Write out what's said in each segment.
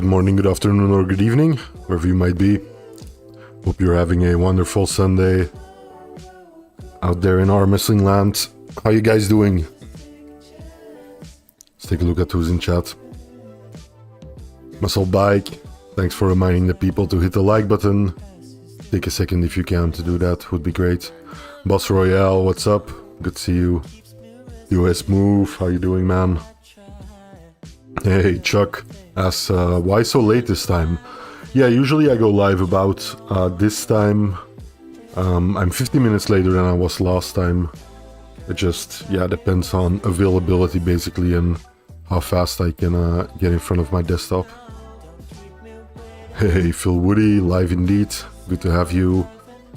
Good morning, good afternoon, or good evening, wherever you might be. Hope you're having a wonderful Sunday out there in arm wrestling land. How you guys doing? Let's take a look at who's in chat. Muscle Bike, thanks for reminding the people to hit the like button. Take a second if you can to do that, would be great. Boss Royale, what's up? Good to see you. US Move, how you doing, man? Hey, Chuck asks, why so late this time? Yeah, usually I go live about this time. I'm 50 minutes later than I was last time. It just, yeah, depends on availability basically and how fast I can get in front of my desktop. Hey, Phil Woody, live indeed. Good to have you.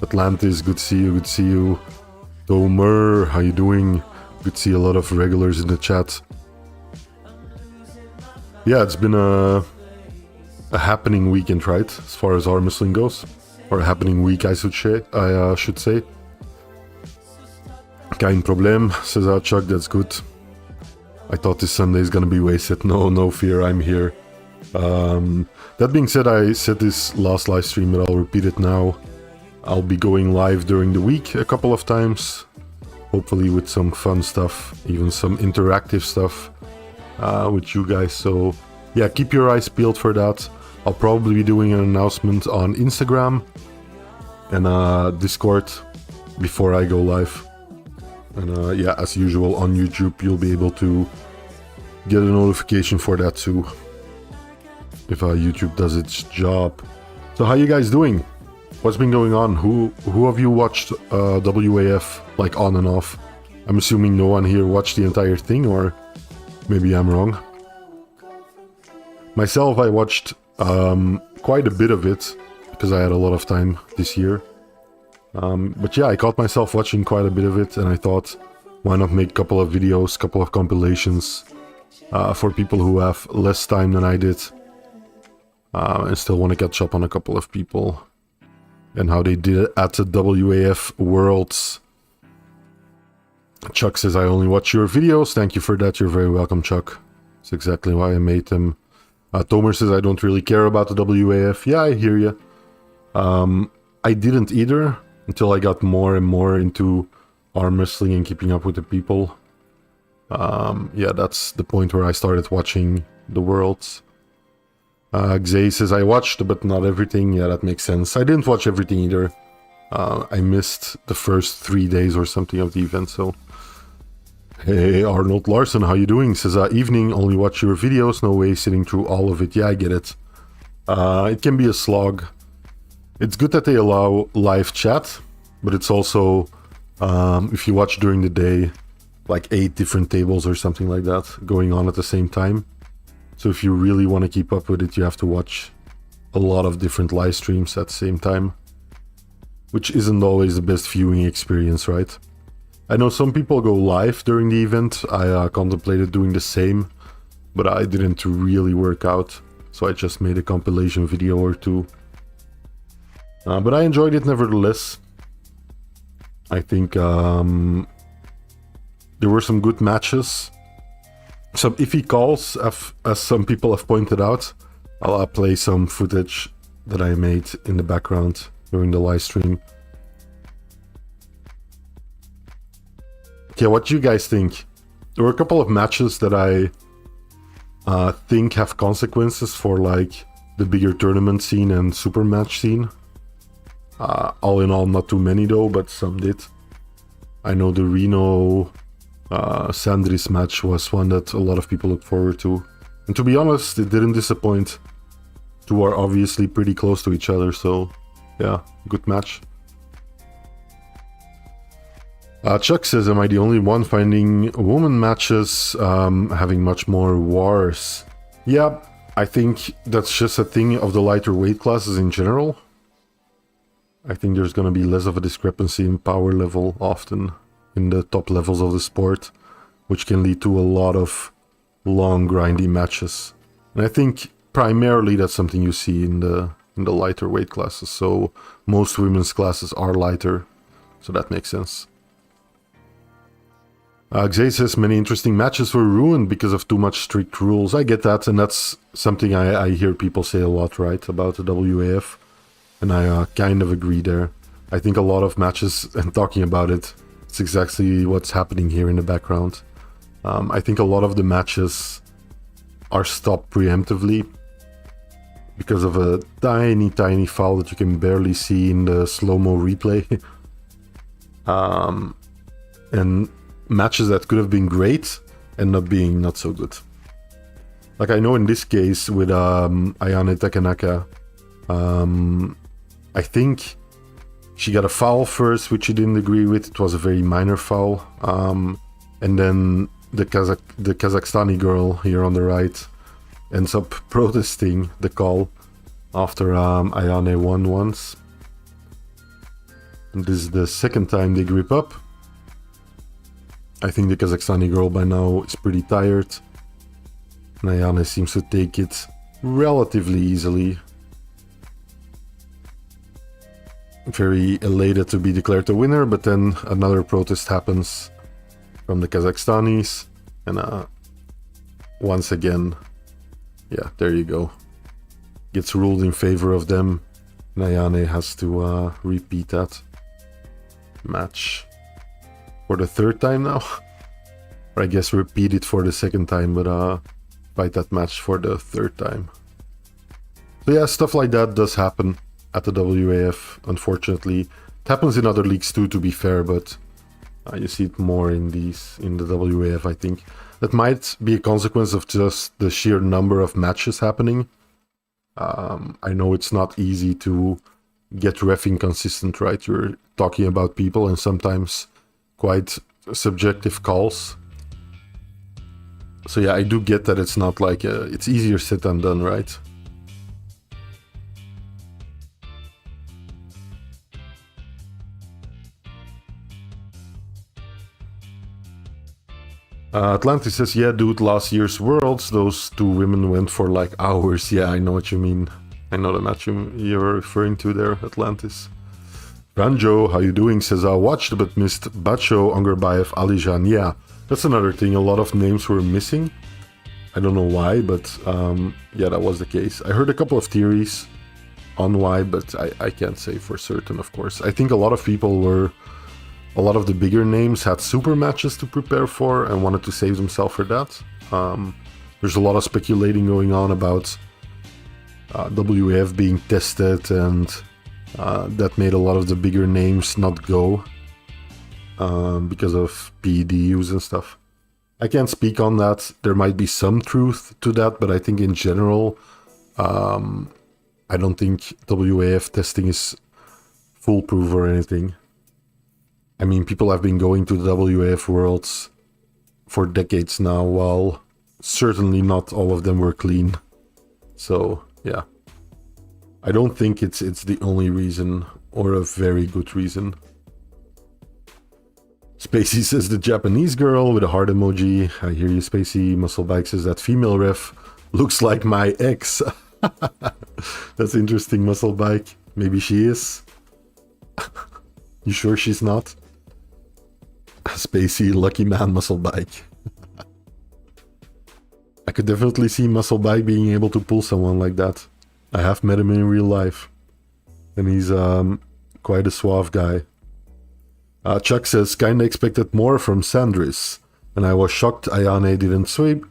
Atlantis, good to see you, good to see you. Tomer, how you doing? Good to see a lot of regulars in the chat. Yeah, it's been a happening weekend, right? As far as arm wrestling goes. Or a happening week, I should say. Kein Problem, says Chuck, that's good. I thought this Sunday is gonna be wasted. No fear, I'm here. That being said, I said this last live stream, but I'll repeat it now. I'll be going live during the week a couple of times. Hopefully with some fun stuff, even some interactive stuff with you guys. So yeah, keep your eyes peeled for that. I'll probably be doing an announcement on Instagram and Discord before I go live. And yeah, as usual on YouTube, you'll be able to get a notification for that too, if YouTube does its job. So how you guys doing? What's been going on? Who of you watched WAF like on and off? I'm assuming no one here watched the entire thing, or maybe I'm wrong. Myself, I watched quite a bit of it because I had a lot of time this year. But yeah, I caught myself watching quite a bit of it, and I thought, why not make a couple of videos, couple of compilations for people who have less time than I did and still want to catch up on a couple of people and how they did it at the WAF Worlds. Chuck says, I only watch your videos. Thank you for that. You're very welcome, Chuck. That's exactly why I made them. Tomer says, I don't really care about the WAF. Yeah, I hear you. I didn't either until I got more and more into arm wrestling and keeping up with the people. Yeah, that's the point where I started watching the Worlds. Xay says, I watched, but not everything. Yeah, that makes sense. I didn't watch everything either. I missed the first 3 days or something of the event, so... Hey, Arnold Larson, how you doing? Says, evening, only watch your videos, no way sitting through all of it. Yeah, I get it. It can be a slog. It's good that they allow live chat, but it's also, if you watch during the day, like 8 different tables or something like that going on at the same time. So if you really want to keep up with it, you have to watch a lot of different live streams at the same time, which isn't always the best viewing experience, right? I know some people go live during the event. I contemplated doing the same, but I didn't really work out, so I just made a compilation video or two. But I enjoyed it nevertheless. I think there were some good matches. Some iffy calls, as some people have pointed out. I'll play some footage that I made in the background during the live stream. Yeah, what do you guys think? There were a couple of matches that I think have consequences for like the bigger tournament scene and super match scene. All in all, not too many though, but some did. I know the Reno Sandris match was one that a lot of people look forward to. And to be honest, it didn't disappoint. Two are obviously pretty close to each other, so yeah, good match. Chuck says, am I the only one finding women matches having much more wars? Yeah, I think that's just a thing of the lighter weight classes in general. I think there's going to be less of a discrepancy in power level often in the top levels of the sport, which can lead to a lot of long grindy matches. And I think primarily that's something you see in the lighter weight classes. So most women's classes are lighter, so that makes sense. Xay says many interesting matches were ruined because of too much strict rules. I get that, and that's something I hear people say a lot, right, about the WAF. And I kind of agree there. I think a lot of matches, and talking about it, it's exactly what's happening here in the background. I think a lot of the matches are stopped preemptively because of a tiny, tiny foul that you can barely see in the slow-mo replay. And matches that could have been great end up being not so good. Like I know in this case with Ayane Takanaka, I think she got a foul first, which she didn't agree with. It was a very minor foul. And then the Kazakhstani girl here on the right ends up protesting the call after Ayane won once. And this is the second time they grip up. I think the Kazakhstani girl by now is pretty tired. And Ayane seems to take it relatively easily. Very elated to be declared the winner, but then another protest happens from the Kazakhstanis. And once again, yeah, there you go. Gets ruled in favor of them. And Ayane has to repeat that match for the third time now. Or I guess repeat it for the second time, but fight that match for the third time. So yeah, stuff like that does happen at the WAF, unfortunately. It happens in other leagues too, to be fair, but you see it more in the WAF, I think. That might be a consequence of just the sheer number of matches happening. I know it's not easy to get reffing consistent, right? You're talking about people and sometimes quite subjective calls. So yeah, I do get that it's not like it's easier said than done, right? Atlantis says, yeah, dude, last year's Worlds, those two women went for like hours. Yeah, I know what you mean. I know the match you're referring to there, Atlantis. Ranjo, how you doing? Says, I watched but missed Bacho, Angerbayev, Alijan. Yeah, that's another thing. A lot of names were missing. I don't know why, but yeah, that was the case. I heard a couple of theories on why, but I can't say for certain, of course. I think a lot of people were... A lot of the bigger names had super matches to prepare for and wanted to save themselves for that. There's a lot of speculating going on about WAF being tested, and that made a lot of the bigger names not go because of PEDUs and stuff. I can't speak on that. There might be some truth to that, but I think in general, I don't think WAF testing is foolproof or anything. I mean, people have been going to the WAF Worlds for decades now, while certainly not all of them were clean. So, yeah. I don't think it's the only reason, or a very good reason. Spacey says, the Japanese girl with a heart emoji. I hear you, Spacey. Musclebike says, that female ref looks like my ex. That's interesting, Musclebike. Maybe she is. You sure she's not? Spacey, lucky man, Musclebike. I could definitely see Musclebike being able to pull someone like that. I have met him in real life. And he's quite a suave guy. Chuck says, kinda expected more from Sandris. And I was shocked Ayane didn't sweep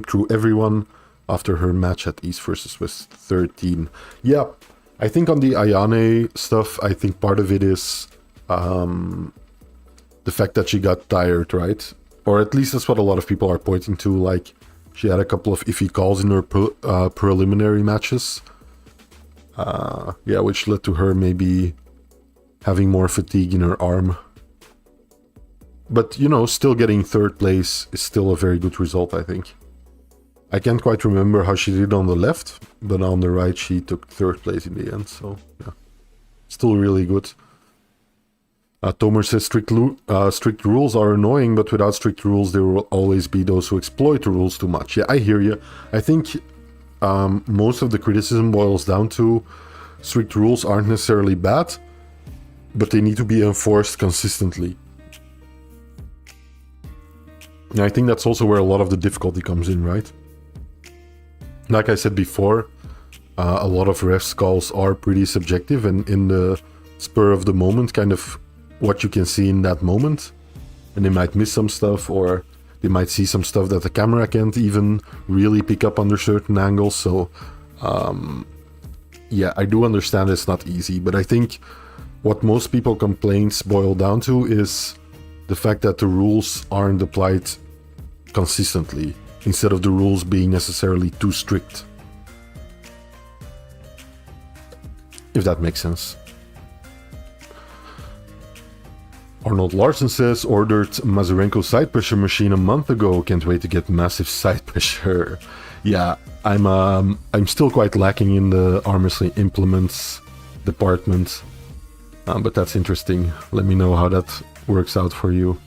through everyone after her match at East vs West 13. Yeah, I think on the Ayane stuff, I think part of it is... the fact that she got tired, right? Or at least that's what a lot of people are pointing to, like she had a couple of iffy calls in her preliminary matches. Yeah, which led to her maybe having more fatigue in her arm. But, you know, still getting third place is still a very good result, I think. I can't quite remember how she did on the left, but on the right she took third place in the end, so yeah. Still really good. Tomer says strict rules are annoying, but without strict rules there will always be those who exploit the rules too much. Yeah, I hear you. I think most of the criticism boils down to strict rules aren't necessarily bad, but they need to be enforced consistently. And I think that's also where a lot of the difficulty comes in, right? Like I said before, a lot of refs calls are pretty subjective, and in the spur of the moment, kind of what you can see in that moment. And they might miss some stuff, or they might see some stuff that the camera can't even really pick up under certain angles. So, yeah, I do understand it's not easy, but I think what most people complaints boil down to is the fact that the rules aren't applied consistently, instead of the rules being necessarily too strict. If that makes sense. Arnold Larson says, ordered Mazurenko's side pressure machine a month ago. Can't wait to get massive side pressure. Yeah, I'm still quite lacking in the arm wrestling implements department. But that's interesting. Let me know how that works out for you.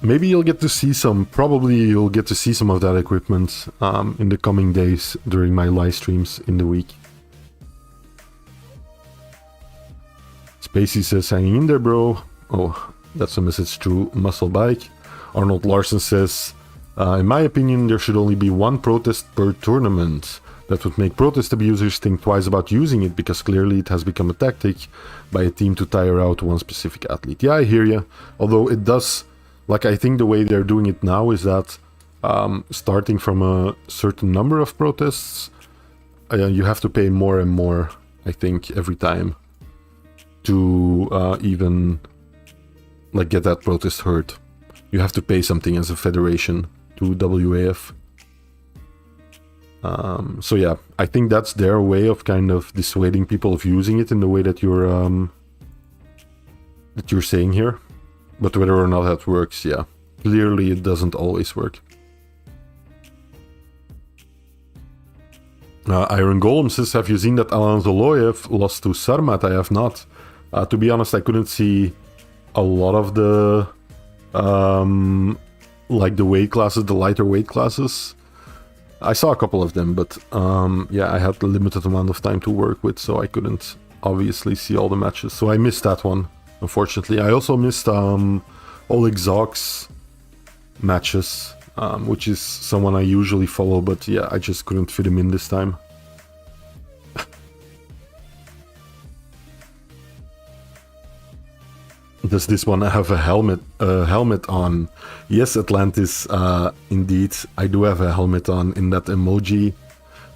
Maybe you'll get to see some, probably you'll get to see some of that equipment in the coming days during my live streams in the week. Spacey says, hanging in there, bro. Oh, that's a message through Muscle Bike. Arnold Larson says, in my opinion, there should only be one protest per tournament. That would make protest abusers think twice about using it, because clearly it has become a tactic by a team to tire out one specific athlete. Yeah, I hear you. Although it does, like, I think the way they're doing it now is that starting from a certain number of protests, you have to pay more and more, I think, every time to even like get that protest heard. You have to pay something as a federation to WAF. So yeah, I think that's their way of kind of dissuading people of using it in the way that you're saying here. But whether or not that works, yeah, clearly it doesn't always work. Iron Golem says, have you seen that Alan Zoloyev lost to Sarmat? I have not. To be honest, I couldn't see a lot of the like the weight classes, the lighter weight classes. I saw a couple of them, but yeah, I had a limited amount of time to work with, so I couldn't obviously see all the matches. So I missed that one, unfortunately. I also missed Oleg Zog's matches, which is someone I usually follow, but yeah, I just couldn't fit him in this time. Does this one have a helmet on? Yes, Atlantis, indeed. I do have a helmet on in that emoji.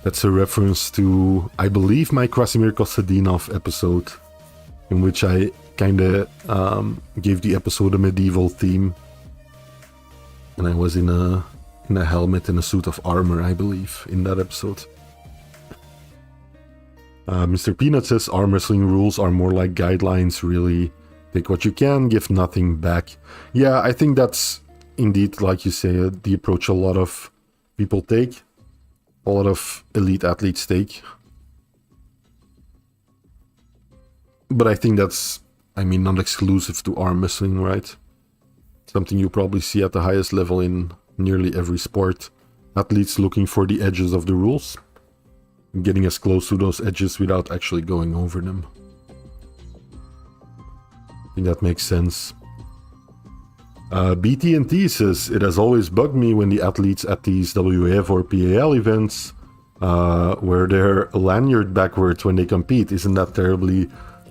That's a reference to, I believe, my Krasimir Kostadinov episode, in which I kind of gave the episode a medieval theme. And I was in a helmet and a suit of armor, I believe, in that episode. Mr. Peanut says, arm wrestling rules are more like guidelines, really. Take what you can, give nothing back. Yeah, I think that's indeed, like you say, the approach a lot of people take. A lot of elite athletes take. But I think that's, I mean, not exclusive to arm wrestling, right? Something you probably see at the highest level in nearly every sport. Athletes looking for the edges of the rules. Getting as close to those edges without actually going over them. I think that makes sense. BT&T says, it has always bugged me when the athletes at these WAF or PAL events wear their lanyard backwards when they compete. Isn't that terribly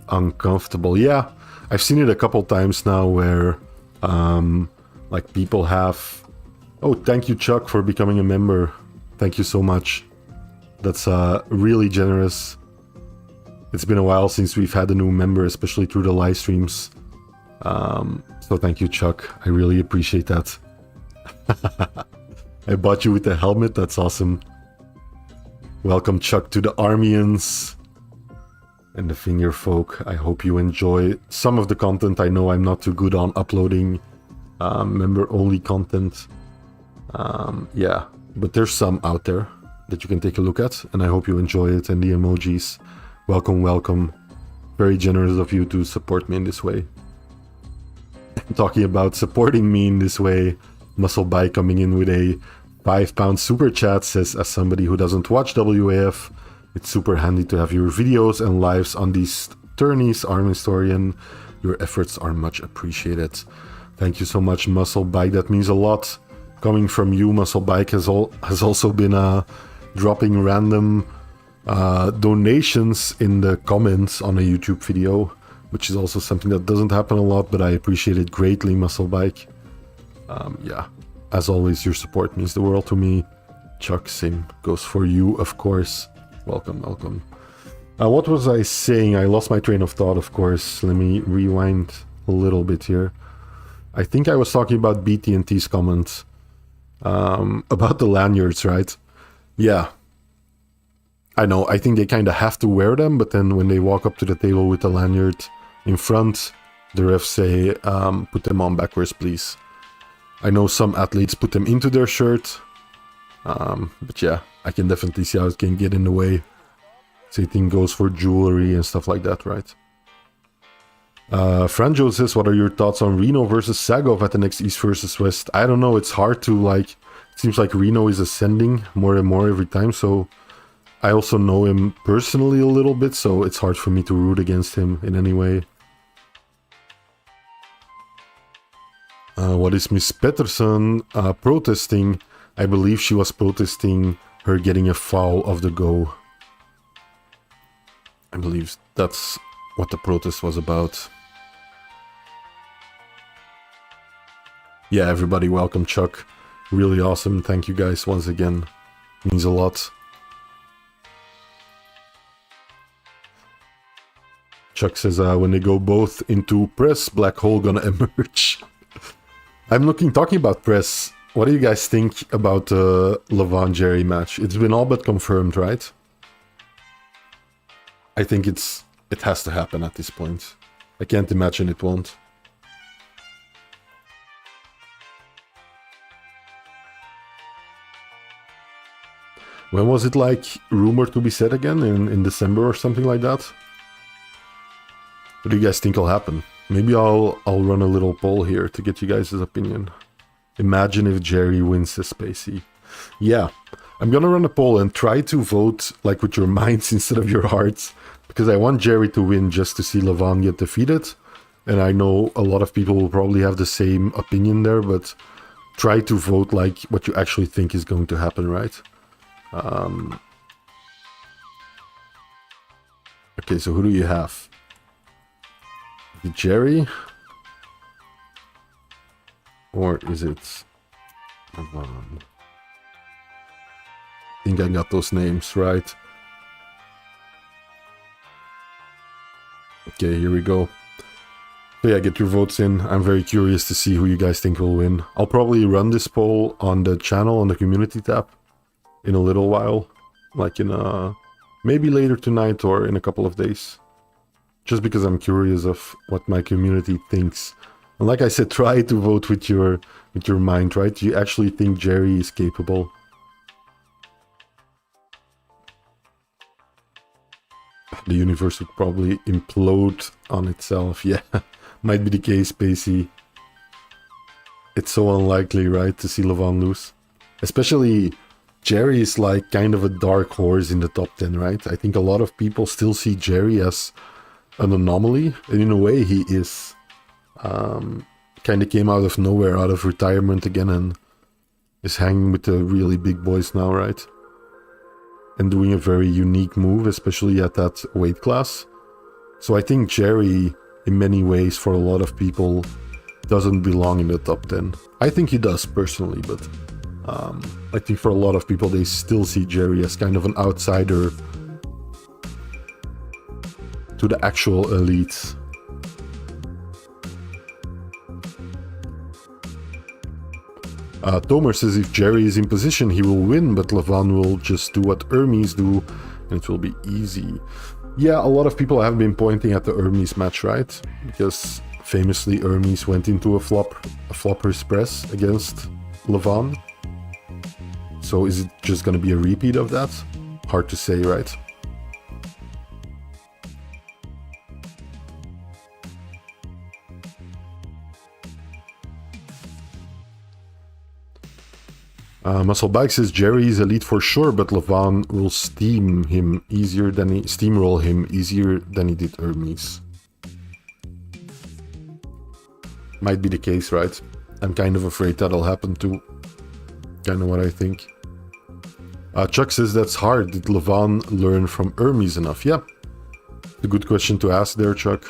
uncomfortable? Yeah, I've seen it a couple times now where like people have... Oh, thank you, Chuck, for becoming a member. Thank you so much. That's really generous. It's been a while since we've had a new member, especially through the live streams. So thank you, Chuck. I really appreciate that. I bought you with the helmet. That's awesome. Welcome, Chuck, to the Armians and the Finger Folk. I hope you enjoy some of the content. I know I'm not too good on uploading member-only content. Yeah, but there's some out there that you can take a look at, and I hope you enjoy it. And the emojis. Welcome, welcome. Very generous of you to support me in this way. Talking about supporting me in this way, Muscle Bike coming in with a £5 super chat says, as somebody who doesn't watch WAF, it's super handy to have your videos and lives on these tourneys. Arm Historian, your efforts are much appreciated. Thank you so much, Muscle Bike. That means a lot. Coming from you, Muscle Bike has also been dropping random donations in the comments on a YouTube video, which is also something that doesn't happen a lot, but I appreciate it greatly, Muscle Bike. Yeah, as always, your support means the world to me. Chuck, same goes for you, of course. Welcome, welcome. What was I saying? I lost my train of thought, of course. Let me rewind a little bit here. I think I was talking about BT&T's comments about the lanyards, right? Yeah. I know, I think they kind of have to wear them, but then when they walk up to the table with the lanyard in front, the refs say, put them on backwards, please. I know some athletes put them into their shirt, but yeah, I can definitely see how it can get in the way. Same thing goes for jewelry and stuff like that, right? Franjo says, what are your thoughts on Reno versus Sagov at the next East versus West? I don't know, it's hard to like, it seems like Reno is ascending more and more every time, so I also know him personally a little bit, so it's hard for me to root against him in any way. What is Miss Pettersson protesting? I believe she was protesting her getting a foul of the go. I believe that's what the protest was about. Yeah, everybody, welcome, Chuck. Really awesome. Thank you guys once again. Means a lot. Chuck says, when they go both into press, Black Hole gonna emerge. I'm talking about press. What do you guys think about the Levon Jerry match? It's been all but confirmed, right? I think it has to happen at this point. I can't imagine it won't. When was it like rumored to be said again? In December or something like that? What do you guys think will happen? Maybe I'll run a little poll here to get you guys' opinion. Imagine if Jerry wins the Spacey. Yeah, I'm gonna run a poll and try to vote like with your minds instead of your hearts, because I want Jerry to win just to see Levon get defeated. And I know a lot of people will probably have the same opinion there, but try to vote like what you actually think is going to happen, right? Okay, so who do you have? Jerry? Or is it Levon? I think I got those names right. Okay, here we go. So yeah, get your votes in. I'm very curious to see who you guys think will win. I'll probably run this poll on the channel, on the community tab, in a little while. Like in maybe later tonight or in a couple of days. Just because I'm curious of what my community thinks. And like I said, try to vote with your mind, right? Do you actually think Jerry is capable? The universe would probably implode on itself. Yeah, might be the case, Pacey. It's so unlikely, right, to see Levon lose. Especially, Jerry is like kind of a dark horse in the top 10, right? I think a lot of people still see Jerry as an anomaly, and in a way he is. Kind of came out of nowhere, out of retirement again, and is hanging with the really big boys now, right? And doing a very unique move, especially at that weight class. So I think Jerry, in many ways, for a lot of people, doesn't belong in the top 10. I think he does, personally, but I think for a lot of people, they still see Jerry as kind of an outsider to the actual elite. Tomer says if Jerry is in position, he will win, but Levon will just do what Hermes do, and it will be easy. Yeah, a lot of people have been pointing at the Hermes match, right? Because famously Hermes went into a flopper's press against Levon. So is it just going to be a repeat of that? Hard to say, right? Muscle Bike says Jerry is elite for sure, but Levon will steamroll him easier than he did Hermes. Might be the case, right? I'm kind of afraid that'll happen too. Kind of what I think. Chuck says that's hard. Did Levon learn from Hermes enough? Yeah. A good question to ask there, Chuck.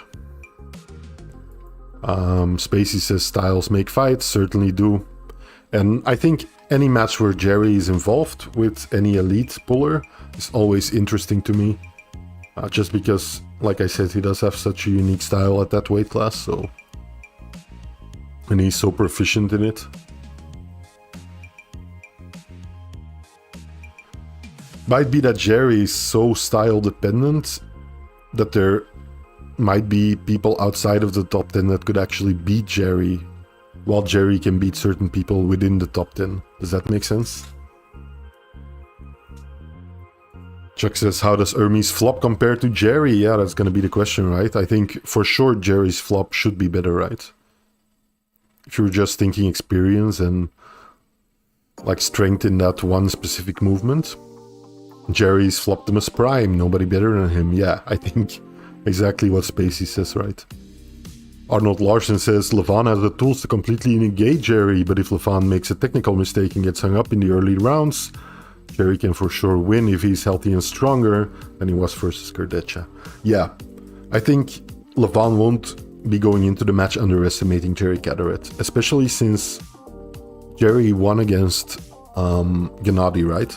Spacey says styles make fights. Certainly do. And I think any match where Jerry is involved with any elite puller is always interesting to me. Just because, like I said, he does have such a unique style at that weight class, so... And he's so proficient in it. Might be that Jerry is so style dependent that there might be people outside of the top 10 that could actually beat Jerry, while Jerry can beat certain people within the top 10. Does that make sense? Chuck says, how does Hermes' flop compare to Jerry? Yeah, that's gonna be the question, right? I think for sure Jerry's flop should be better, right? If you're just thinking experience and like strength in that one specific movement. Jerry's Floptimus Prime, nobody better than him. Yeah, I think exactly what Spacey says, right? Arnold Larson says, Levon has the tools to completely negate Jerry, but if Levon makes a technical mistake and gets hung up in the early rounds, Jerry can for sure win if he's healthy and stronger than he was versus Gardecha. Yeah, I think Levon won't be going into the match underestimating Jerry Caderet, especially since Jerry won against Gennady, right?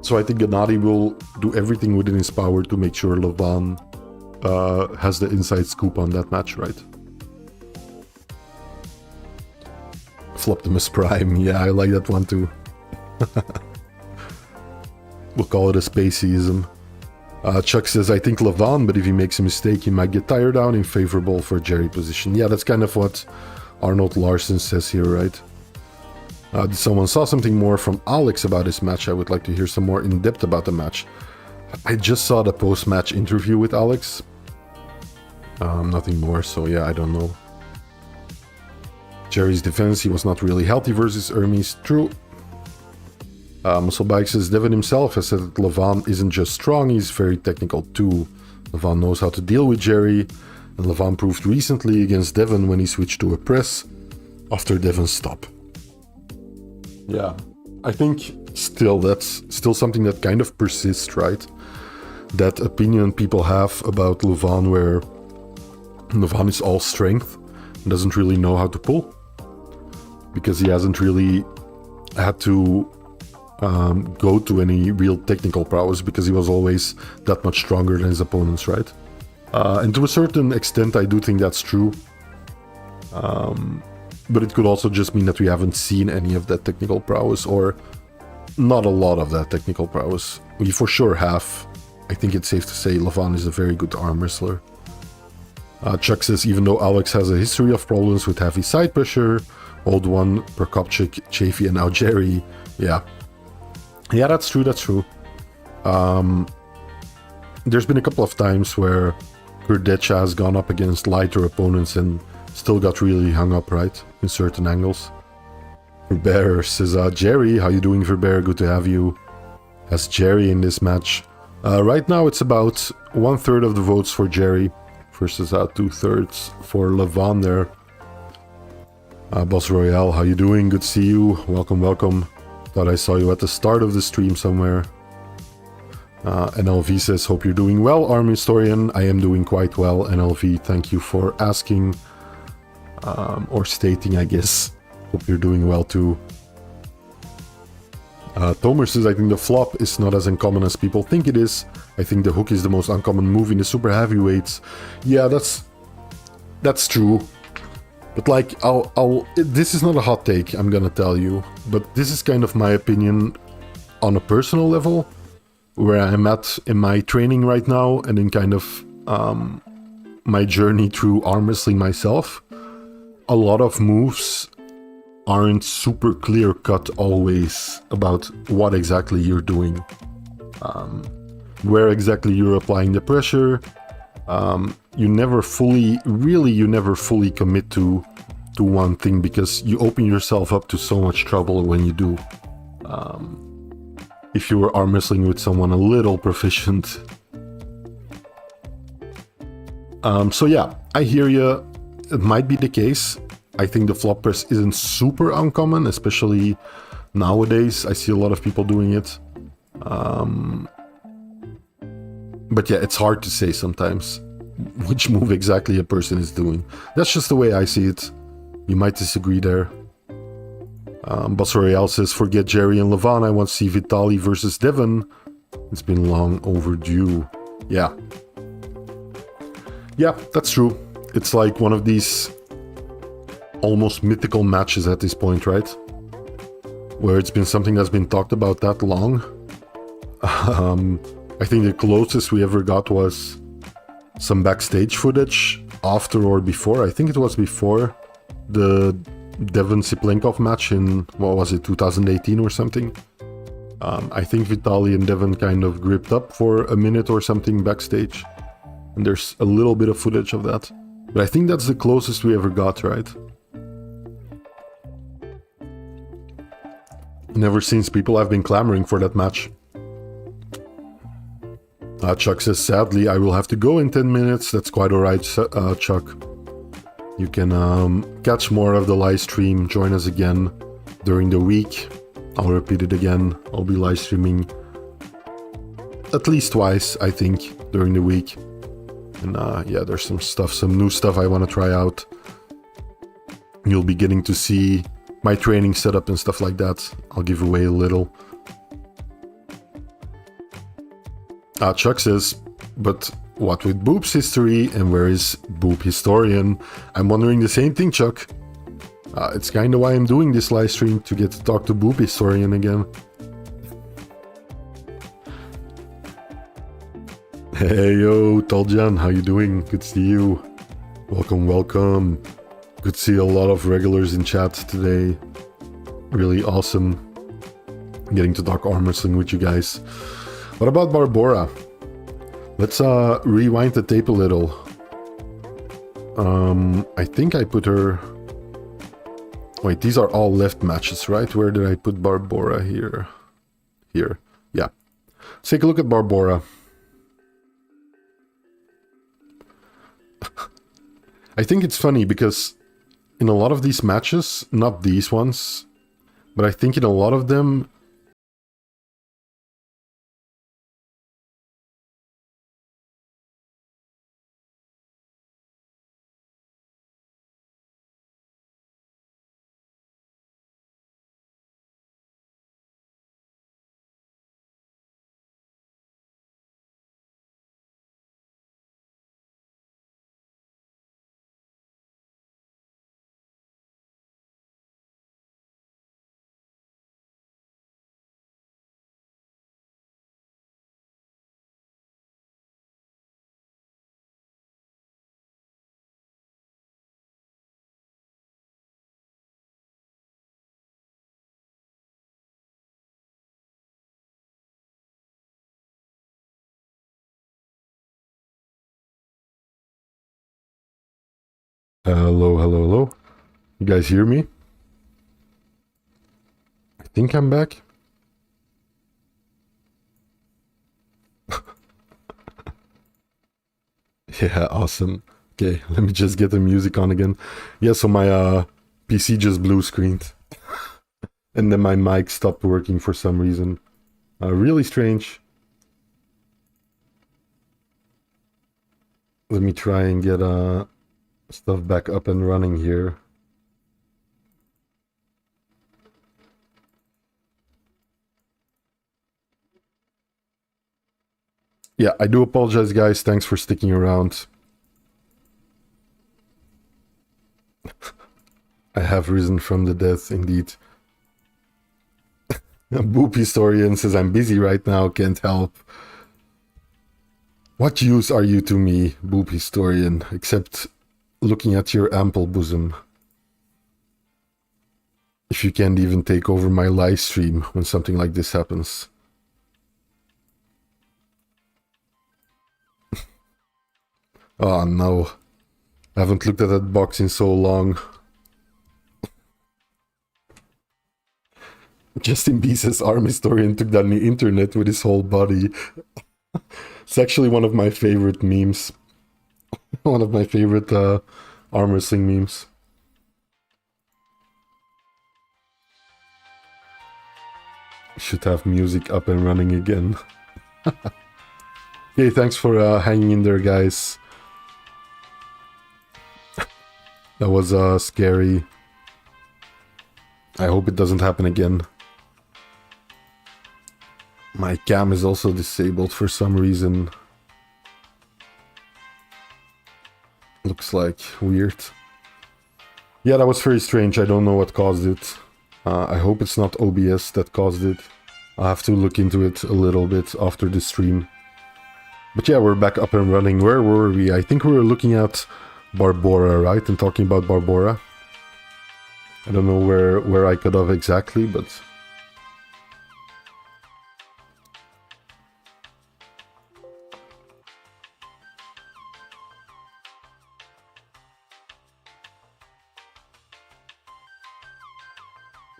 So I think Gennady will do everything within his power to make sure Levon has the inside scoop on that match, right? Floptimus Prime, yeah, I like that one too. We'll call it a Spaceyism. Chuck says, I think Levon, but if he makes a mistake, he might get tired out in favorable for Jerry position. Yeah, that's kind of what Arnold Larson says here, right? Did someone saw something more from Alex about this match? I would like to hear some more in depth about the match. I just saw the post-match interview with Alex. Nothing more, so yeah, I don't know. Jerry's defense, he was not really healthy versus Hermes. True. Musclebike says, Devin himself has said that Levon isn't just strong, he's very technical too. Levon knows how to deal with Jerry, and Levon proved recently against Devin when he switched to a press after Devin's stop. Yeah, I think still that's still something that kind of persists, right? That opinion people have about Levon where Levon is all strength and doesn't really know how to pull because he hasn't really had to go to any real technical prowess because he was always that much stronger than his opponents, right? And to a certain extent I do think that's true. But it could also just mean that we haven't seen any of that technical prowess, or not a lot of that technical prowess. We for sure have. I think it's safe to say Levon is a very good arm wrestler. Chuck says, even though Alex has a history of problems with heavy side pressure, Old One, Prokopchik, Chafee, and now Jerry, yeah. Yeah, that's true, that's true. There's been a couple of times where Gardecha has gone up against lighter opponents and still got really hung up, right? In certain angles. Verbeer says, Jerry, how you doing, Verbeer? Good to have you. As Jerry in this match. Right now it's about 1/3 of the votes for Jerry versus 2/3 for Levon there. Boss Royale, how you doing? Good to see you. Welcome, welcome. Thought I saw you at the start of the stream somewhere. NLV says, hope you're doing well, Arm Historian. I am doing quite well, NLV. Thank you for asking. Or stating, I guess. Hope you're doing well too. Tomer says, I think the flop is not as uncommon as people think it is. I think the hook is the most uncommon move in the super heavyweights. Yeah, that's true. But like, this is not a hot take, I'm gonna tell you. But this is kind of my opinion on a personal level, where I'm at in my training right now, and in kind of my journey through arm wrestling myself. A lot of moves aren't super clear cut always about what exactly you're doing, where exactly you're applying the pressure. You never fully commit to one thing because you open yourself up to so much trouble when you do. If you were arm wrestling with someone a little proficient. So yeah, I hear you. It might be the case. I think the flop press isn't super uncommon, especially nowadays. I see a lot of people doing it. But yeah, it's hard to say sometimes which move exactly a person is doing. That's just the way I see it. You might disagree there. Bossorial says, forget Jerry and Levan. I want to see Vitali versus Devon. It's been long overdue. Yeah. Yeah, that's true. It's like one of these almost mythical matches at this point, right? Where it's been something that's been talked about that long. I think the closest we ever got was some backstage footage after or before. I think it was before the Devon Siplenkov match in, what was it, 2018 or something. I think Vitali and Devon kind of gripped up for a minute or something backstage. And there's a little bit of footage of that. But I think that's the closest we ever got, right? And ever since, people have been clamoring for that match. Chuck says, sadly, I will have to go in 10 minutes. That's quite alright, Chuck. You can catch more of the live stream. Join us again during the week. I'll repeat it again. I'll be live streaming at least twice, I think, during the week. And yeah, there's some new stuff I want to try out. You'll be getting to see my training setup and stuff like that. I'll give away a little. Chuck says, but what with Boop's history and where is Boop Historian? I'm wondering the same thing, Chuck. It's kind of why I'm doing this live stream, to get to talk to Boop Historian again. Hey yo, Toljan, how you doing? Good to see you. Welcome, welcome. Good to see a lot of regulars in chat today. Really awesome getting to talk arm wrestling with you guys. What about Barbora? Let's rewind the tape a little. I think I put her... Wait, these are all left matches, right? Where did I put Barbora here? Here, yeah. Let's take a look at Barbora. I think it's funny because in a lot of these matches, not these ones, but I think in a lot of them, hello, hello, hello. You guys hear me? I think I'm back. Yeah, awesome. Okay, let me just get the music on again. Yeah, so my PC just blue screened. And then my mic stopped working for some reason. Really strange. Let me try and get stuff back up and running here. Yeah, I do apologize, guys. Thanks for sticking around. I have risen from the dead, indeed. Boop Historian says, I'm busy right now, can't help. What use are you to me, Boop Historian, except looking at your ample bosom? If you can't even take over my live stream when something like this happens. Oh no. I haven't looked at that box in so long. Justin B says arm historian took down the internet with his whole body. It's actually one of my favorite memes. One of my favorite arm wrestling memes. Should have music up and running again. Okay, thanks for hanging in there, guys. That was scary. I hope it doesn't happen again. My cam is also disabled for some reason. Looks like weird. Yeah, that was very strange. I don't know what caused it. I hope it's not OBS that caused it. I'll have to look into it a little bit after the stream. But yeah, we're back up and running. Where were we? I think we were looking at Barbora, right? And talking about Barbora. I don't know where I cut off exactly, but...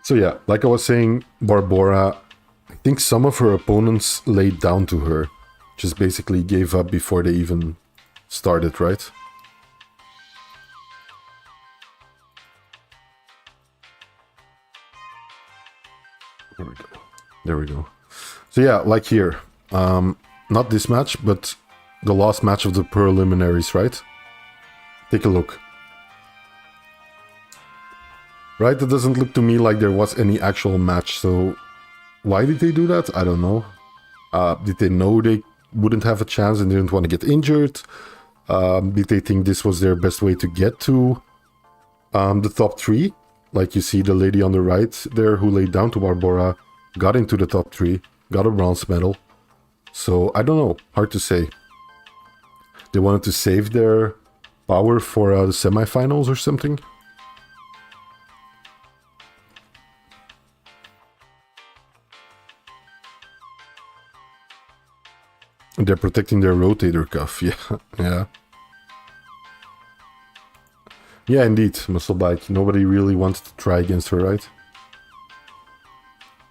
So yeah, like I was saying, Barbora, I think some of her opponents laid down to her. Just basically gave up before they even started, right? There we go. There we go. So yeah, like here. Not this match, but the last match of the preliminaries, right? Take a look. Right, it doesn't look to me like there was any actual match, so why did they do that? I don't know. Did they know they wouldn't have a chance and didn't want to get injured? Did they think this was their best way to get to the top 3? Like you see the lady on the right there who laid down to Barbora, got into the top 3, got a bronze medal. So, I don't know, hard to say. They wanted to save their power for the semifinals or something? They're protecting their rotator cuff, yeah, yeah. Yeah, indeed, Musclebike. Nobody really wanted to try against her, right?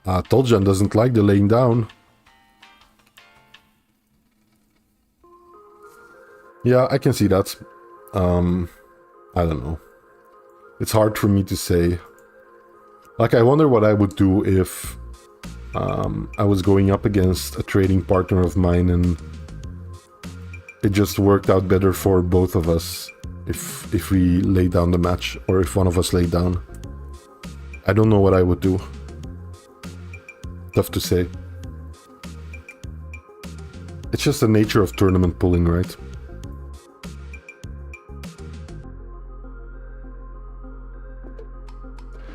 Toljan doesn't like the laying down. Yeah, I can see that. I don't know. It's hard for me to say. Like, I wonder what I would do if I was going up against a trading partner of mine and it just worked out better for both of us if we lay down the match, or if one of us laid down. I don't know what I would do. Tough to say. It's just the nature of tournament pulling, right?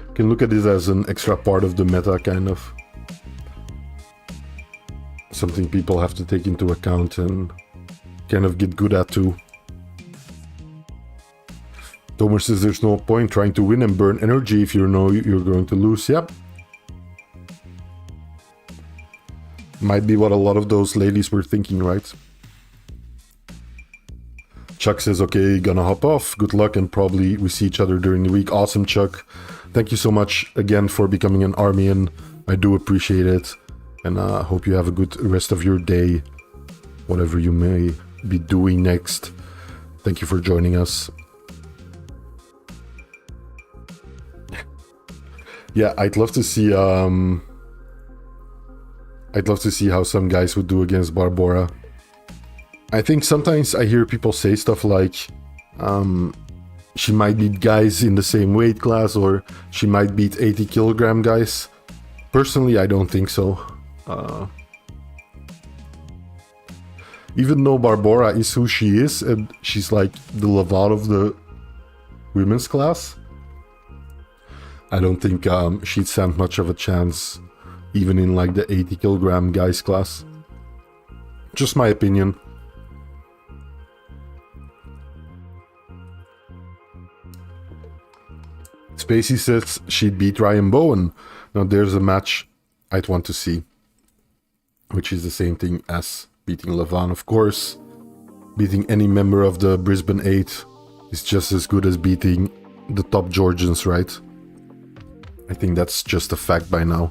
You can look at this as an extra part of the meta, kind of. Something people have to take into account and kind of get good at too. Tomer says there's no point trying to win and burn energy if you know you're going to lose. Yep. Might be what a lot of those ladies were thinking, right? Chuck says, okay, gonna hop off. Good luck and probably we see each other during the week. Awesome, Chuck. Thank you so much again for becoming an Armian. I do appreciate it. And I hope you have a good rest of your day. Whatever you may be doing next. Thank you for joining us. Yeah, I'd love to see how some guys would do against Barbora. I think sometimes I hear people say stuff like she might beat guys in the same weight class, or she might beat 80 kilogram guys. Personally, I don't think so. Even though Barbora is who she is, and she's like the Laval of the women's class, I don't think she'd stand much of a chance, even in like the 80 kilogram guys class. Just my opinion. Spacey says she'd beat Ryan Bowen. Now there's a match I'd want to see, which is the same thing as beating Levan, of course. Beating any member of the Brisbane 8 is just as good as beating the top Georgians, right? I think that's just a fact by now.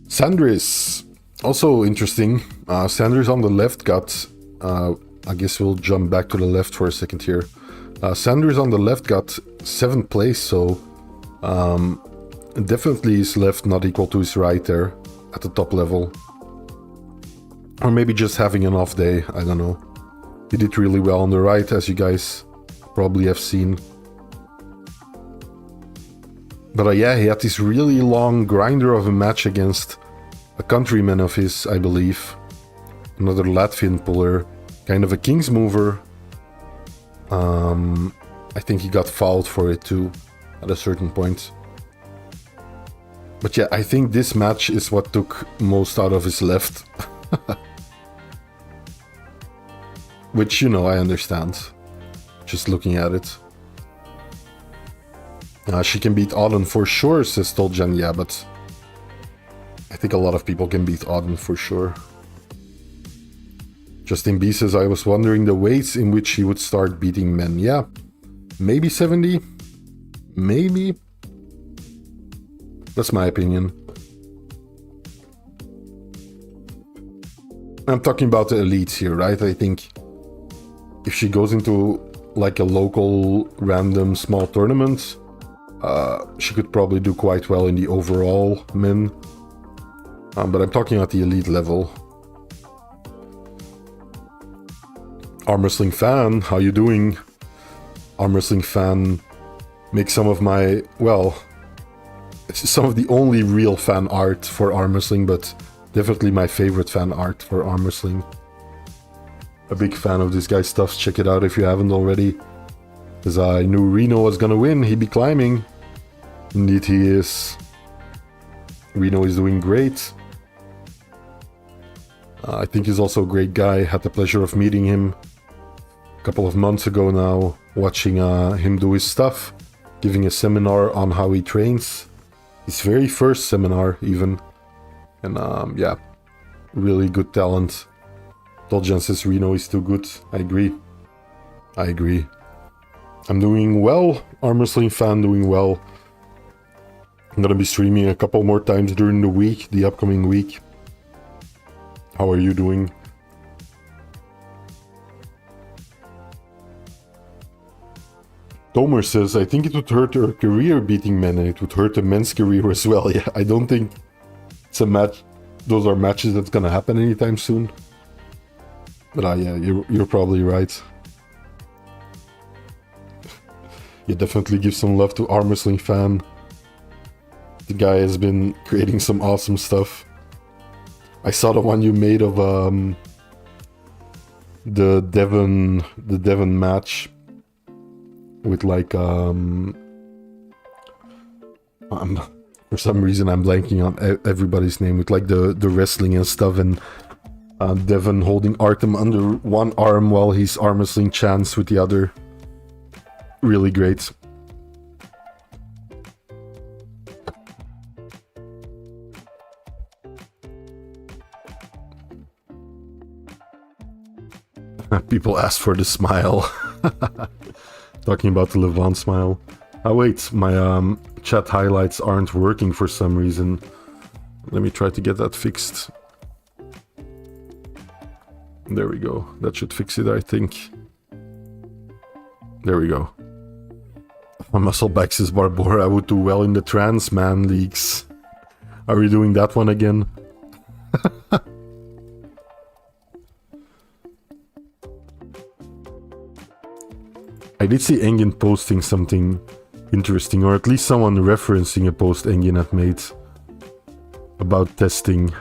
Sandris, Also interesting, Sanders on the left got, I guess we'll jump back to the left for a second here. Sanders on the left got 7th place, so definitely his left not equal to his right there at the top level. Or maybe just having an off day, I don't know. He did really well on the right, as you guys probably have seen. But yeah, he had this really long grinder of a match against a countryman of his, I believe. Another Latvian puller. Kind of a King's mover. I think he got fouled for it too, at a certain point. But yeah, I think this match is what took most out of his left. Which, you know, I understand. Just looking at it. She can beat Auden for sure, says Toljan. Yeah, but I think a lot of people can beat Auden for sure. Justin B says, I was wondering the weights in which he would start beating men. Yeah, maybe 70. Maybe. That's my opinion. I'm talking about the elites here, right? I think if she goes into like a local random small tournament, she could probably do quite well in the overall men. But I'm talking at the elite level. Arm Wrestling Fan, how you doing? Arm Wrestling Fan makes some of my, well, it's some of the only real fan art for arm wrestling, but definitely my favorite fan art for arm wrestling. A big fan of this guy's stuff. Check it out if you haven't already. Because I knew Reno was gonna win. He'd be climbing. Indeed he is. Reno is doing great. I think he's also a great guy. Had the pleasure of meeting him a couple of months ago now. Watching him do his stuff. Giving a seminar on how he trains. His very first seminar even. And yeah, really good talent. Toljan says Reno is too good. I agree. I agree. I'm doing well. Arm Wrestling Fan doing well. I'm gonna be streaming a couple more times during the week, the upcoming week. How are you doing? Tomer says, I think it would hurt her career beating men, and it would hurt the men's career as well. Yeah, I don't think it's a match. Those are matches that's gonna happen anytime soon. But yeah, you're probably right. You definitely give some love to Arm Wrestling Fan. The guy has been creating some awesome stuff. I saw the one you made of the Devon match with like for some reason I'm blanking on everybody's name, with like the wrestling and stuff, and Devon holding Artem under one arm while he's arm wrestling Chance with the other. Really great. People ask for the smile. Talking about the Levant smile. Oh wait, my chat highlights aren't working for some reason. Let me try to get that fixed. There we go. That should fix it, I think. There we go. My Muscleback says Barbora, I would do well in the Trans Man leagues. Are we doing that one again? I did see Engin posting something interesting, or at least someone referencing a post Engin had made about testing.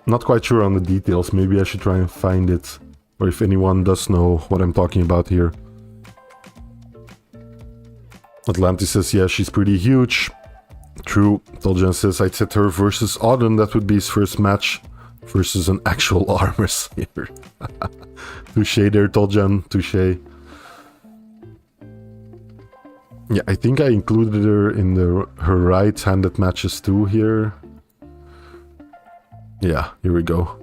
Not quite sure on the details, maybe I should try and find it, or if anyone does know what I'm talking about here. Atlantis says, yeah, she's pretty huge. True. Toljan says, I'd set her versus Auden, that would be his first match versus an actual arm wrestler. Touche there, Toljan, touche. Yeah, I think I included her in her right-handed matches too here. Yeah, here we go.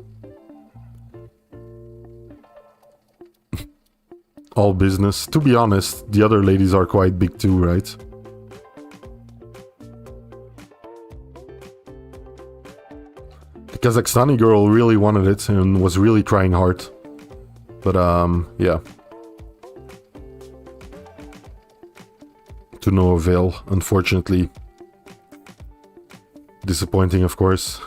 All business. To be honest, the other ladies are quite big too, right? The Kazakhstani girl really wanted it and was really trying hard. But, yeah. To no avail, unfortunately. Disappointing, of course.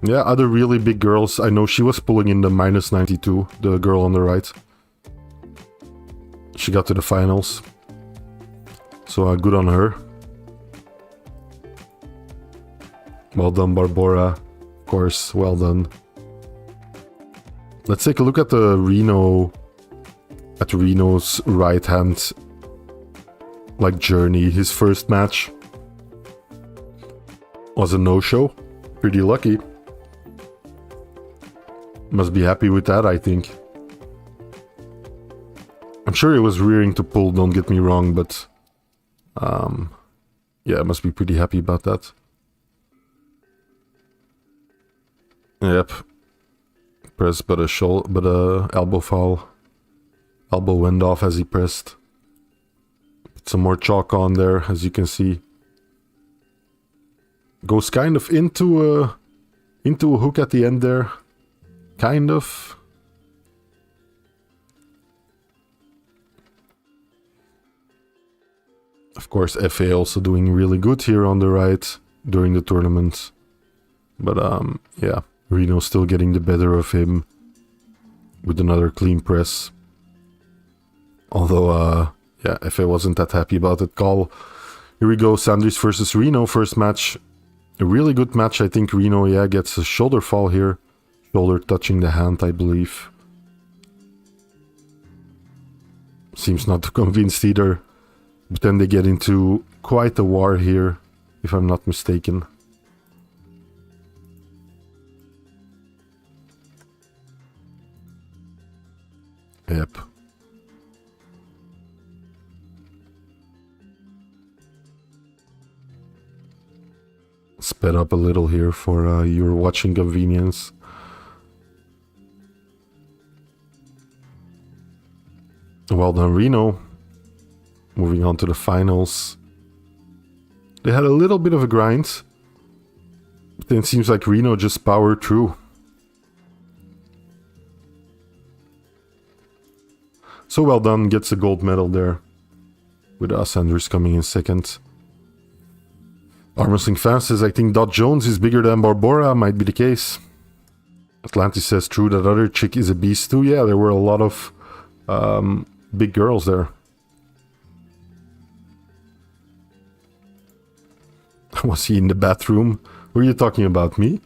Yeah, other really big girls. I know she was pulling in the minus 92, the girl on the right. She got to the finals. So good on her. Well done, Barbora. Of course, well done. Let's take a look at the Reno... At Reno's right hand... like journey. His first match was a no-show. Pretty lucky. Must be happy with that, I think. I'm sure he was rearing to pull, don't get me wrong, but... yeah, I must be pretty happy about that. Yep. Press, but a elbow foul. Elbow went off as he pressed. Put some more chalk on there, as you can see. Goes kind of into a hook at the end there. Kind of. Of course, FA also doing really good here on the right during the tournament. But yeah, Reno still getting the better of him with another clean press. Although, yeah, FA wasn't that happy about that call. Here we go, Sandris versus Reno, first match. A really good match, I think Reno, yeah, gets a shoulder fall here. Shoulder touching the hand, I believe. Seems not too convinced either. But then they get into quite a war here, if I'm not mistaken. Yep. Sped up a little here for your watching convenience. Well done, Reno. Moving on to the finals. They had a little bit of a grind. But then it seems like Reno just powered through. So well done, gets a gold medal there. With Sanders coming in second. Armwrestling fan says, I think Dot Jones is bigger than Barbora, might be the case. Atlantis says, true, that other chick is a beast too. Yeah, there were a lot of big girls there. Was he in the bathroom? Who are you talking about, me?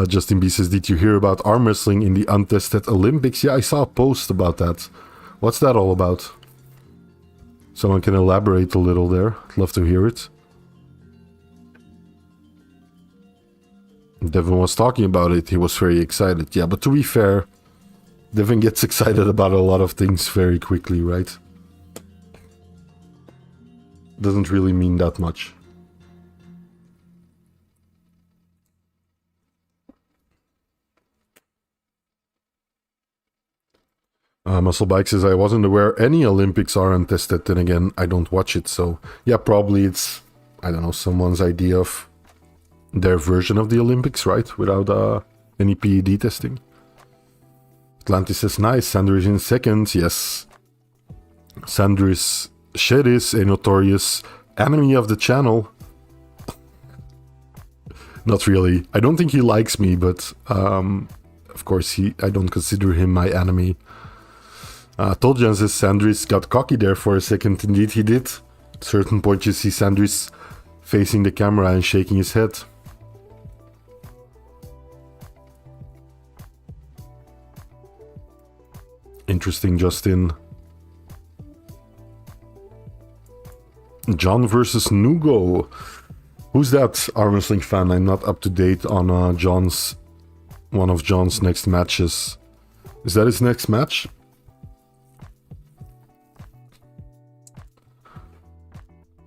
Justin B says, did you hear about arm wrestling in the untested Olympics? Yeah, I saw a post about that. What's that all about? Someone can elaborate a little there. I'd love to hear it. Devin was talking about it. He was very excited. Yeah, but to be fair, Devin gets excited about a lot of things very quickly, right? Doesn't really mean that much. Musclebike says, I wasn't aware any Olympics are untested. Then again, I don't watch it. So yeah, probably it's, I don't know, someone's idea of their version of the Olympics, right? Without any PED testing. Atlantis says, nice. Sanders in second. Yes. Sanders Shedis, a notorious enemy of the channel. Not really. I don't think he likes me, but of course I don't consider him my enemy. Told you says Sandris got cocky there for a second. Indeed he did. At a certain point you see Sandris facing the camera and shaking his head. Interesting, Justin. John versus Nugo. Who's that arm wrestling fan? I'm not up to date on one of John's next matches. Is that his next match?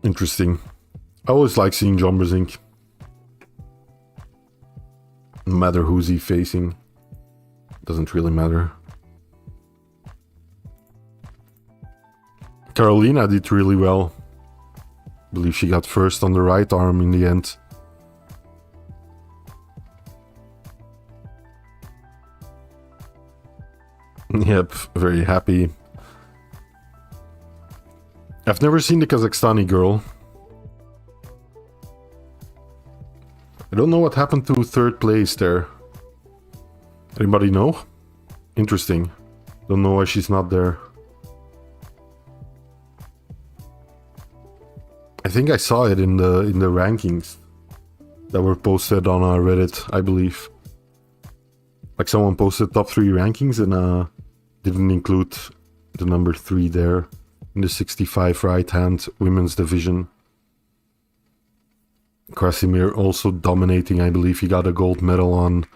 Interesting. I always like seeing John Brezink. No matter who's he facing. Doesn't really matter. Carolina did really well. I believe she got first on the right arm in the end. Yep, very happy. I've never seen the Kazakhstani girl. I don't know what happened to third place there. Anybody know? Interesting. Don't know why she's not there. I think I saw it in the rankings that were posted on Reddit, I believe. Like someone posted top 3 rankings and didn't include the number 3 there in the 65 right hand women's division. Krasimir also dominating, I believe he got a gold medal on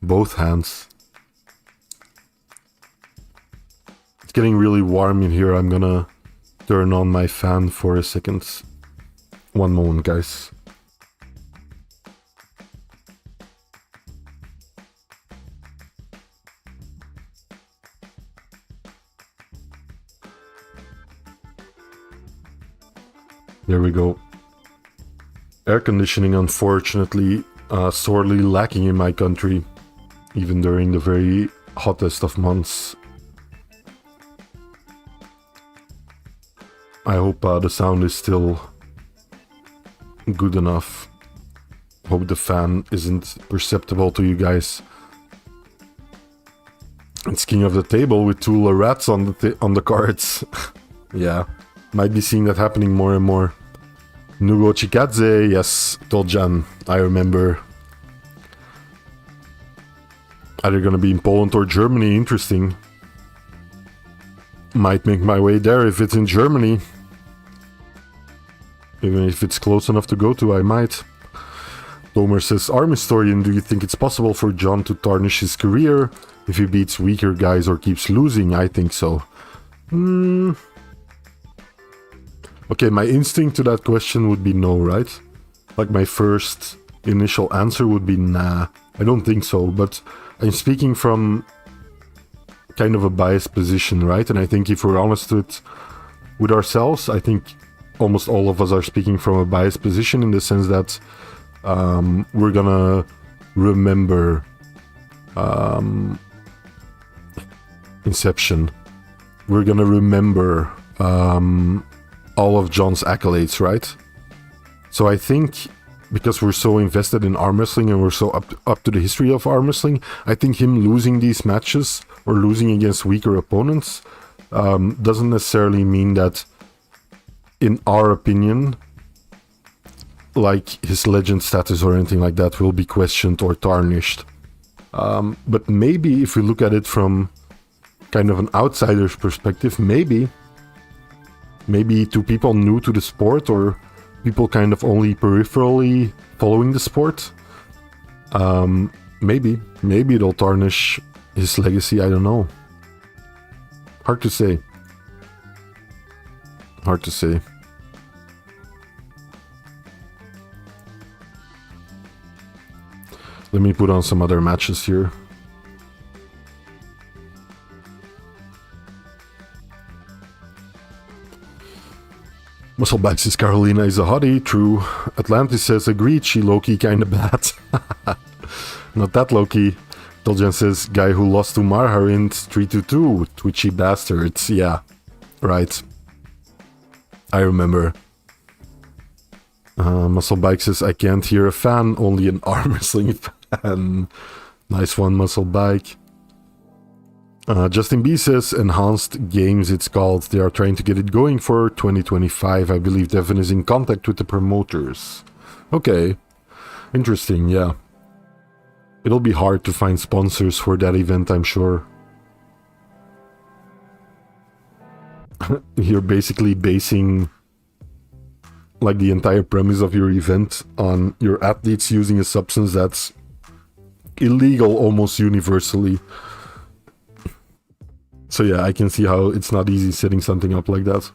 both hands. It's getting really warm in here. I'm gonna turn on my fan for a second. One moment, guys. There we go. Air conditioning, unfortunately, sorely lacking in my country, even during the very hottest of months. I hope the sound is still good enough. Hope the fan isn't perceptible to you guys. It's king of the table with 2 Lorats on the cards. Yeah, might be seeing that happening more and more. Nugo Chikadze, yes, Toljan, I remember. Either gonna be in Poland or Germany, interesting. Might make my way there if it's in Germany. Even if it's close enough to go to, I might. Tomer says, Arm Historian, do you think it's possible for John to tarnish his career if he beats weaker guys or keeps losing? I think so. Okay, my instinct to that question would be no, right? Like my first initial answer would be nah. I don't think so, but I'm speaking from kind of a biased position, right? And I think if we're honest with ourselves, I think almost all of us are speaking from a biased position in the sense that we're gonna remember Inception. We're gonna remember all of John's accolades, right? So I think because we're so invested in arm wrestling and we're so up to the history of arm wrestling, I think him losing these matches or losing against weaker opponents doesn't necessarily mean that, in our opinion, like his legend status or anything like that will be questioned or tarnished. But maybe if we look at it from kind of an outsider's perspective, maybe to people new to the sport or people kind of only peripherally following the sport, maybe it'll tarnish his legacy. I don't know. Hard to say. Hard to say. Let me put on some other matches here. Muscleback says Carolina is a hottie. True. Atlantis says agreed. She low-key kinda bad. Not that low-key. Toljan says guy who lost to Marharint 3-2, twitchy bastards. Yeah, right. I remember. Musclebike says I can't hear a fan, only an arm wrestling fan. Nice one, Musclebike. Justin B says Enhanced Games it's called. They are trying to get it going for 2025. I believe Devin is in contact with the promoters. Okay. Interesting, yeah. It'll be hard to find sponsors for that event, I'm sure. You're basically basing like the entire premise of your event on your athletes using a substance that's illegal almost universally. So yeah, I can see how it's not easy setting something up like that.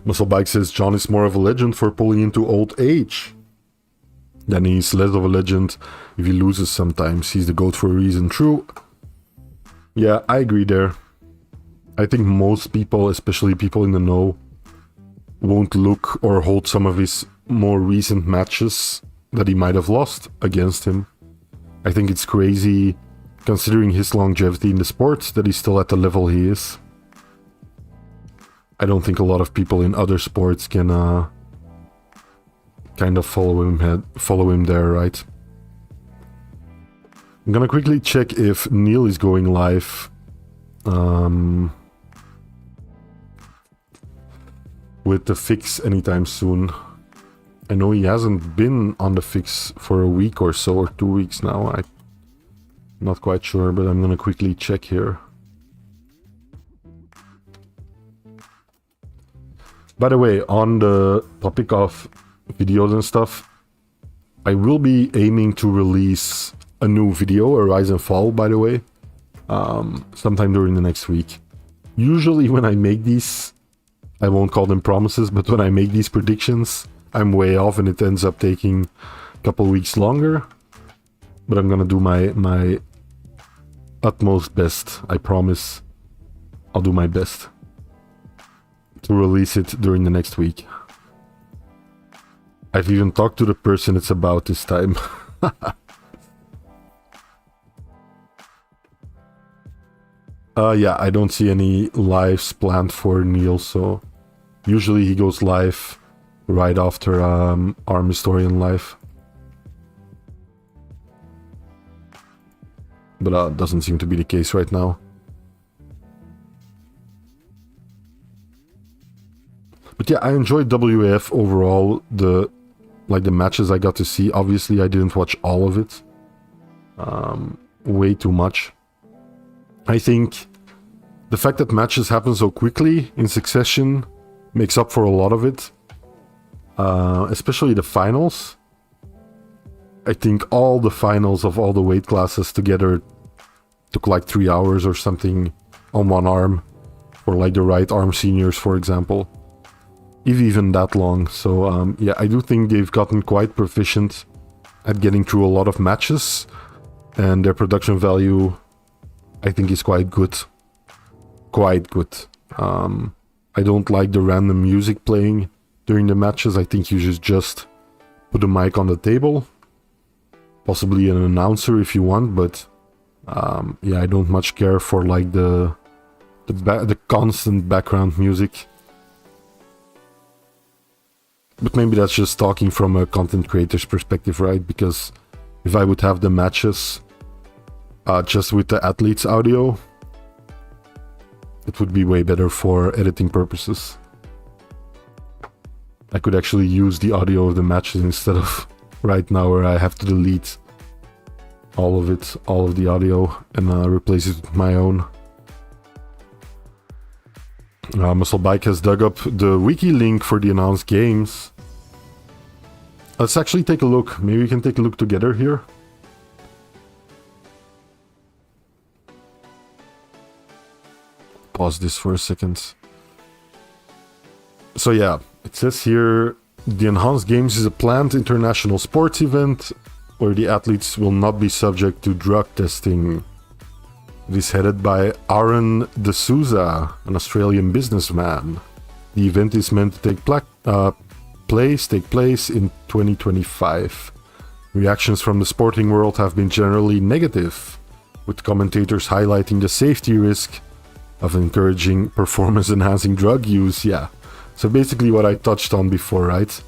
Musclebike says John is more of a legend for pulling into old age. Then he's less of a legend if he loses sometimes. He's the GOAT for a reason. True. Yeah, I agree there. I think most people, especially people in the know, won't look or hold some of his more recent matches that he might have lost against him. I think it's crazy, considering his longevity in the sport, that he's still at the level he is. I don't think a lot of people in other sports can kind of follow him there, right? I'm gonna quickly check if Neil is going live. With the fix anytime soon. I know he hasn't been on the fix for a week or so, or 2 weeks now. I'm not quite sure, but I'm gonna quickly check here. By the way, on the topic of videos and stuff, I will be aiming to release a new video, a Rise and Fall, by the way, sometime during the next week. Usually when I make these, I won't call them promises, but when I make these predictions, I'm way off and it ends up taking a couple weeks longer. But I'm gonna do my utmost best. I promise I'll do my best to release it during the next week. I've even talked to the person it's about this time. Yeah, I don't see any lives planned for Neil, so usually he goes live right after Arm Historian live. But doesn't seem to be the case right now. But yeah, I enjoyed WAF overall. The matches I got to see. Obviously, I didn't watch all of it. Way too much. I think the fact that matches happen so quickly in succession makes up for a lot of it. Especially the finals. I think all the finals of all the weight classes together took like 3 hours or something on one arm. For like the right arm seniors, for example. If even that long. So yeah, I do think they've gotten quite proficient at getting through a lot of matches. And their production value, I think, is quite good. Quite good. I don't like the random music playing during the matches. I think you should just put a mic on the table. Possibly an announcer if you want, but yeah, I don't much care for like the constant background music. But maybe that's just talking from a content creator's perspective, right? Because if I would have the matches just with the athletes' audio, it would be way better for editing purposes. I could actually use the audio of the matches instead of right now where I have to delete all of it, all of the audio, and replace it with my own. Musclebike has dug up the wiki link for the announced games. Let's actually take a look. Maybe we can take a look together here. Pause this for a second. So yeah, it says here, the enhanced games is a planned international sports event where the athletes will not be subject to drug testing. It is headed by Aaron D'Souza, an Australian businessman. The event is meant to take place in 2025. Reactions from the sporting world have been generally negative, with commentators highlighting the safety risk of encouraging performance-enhancing drug use. Yeah, so basically what I touched on before, right?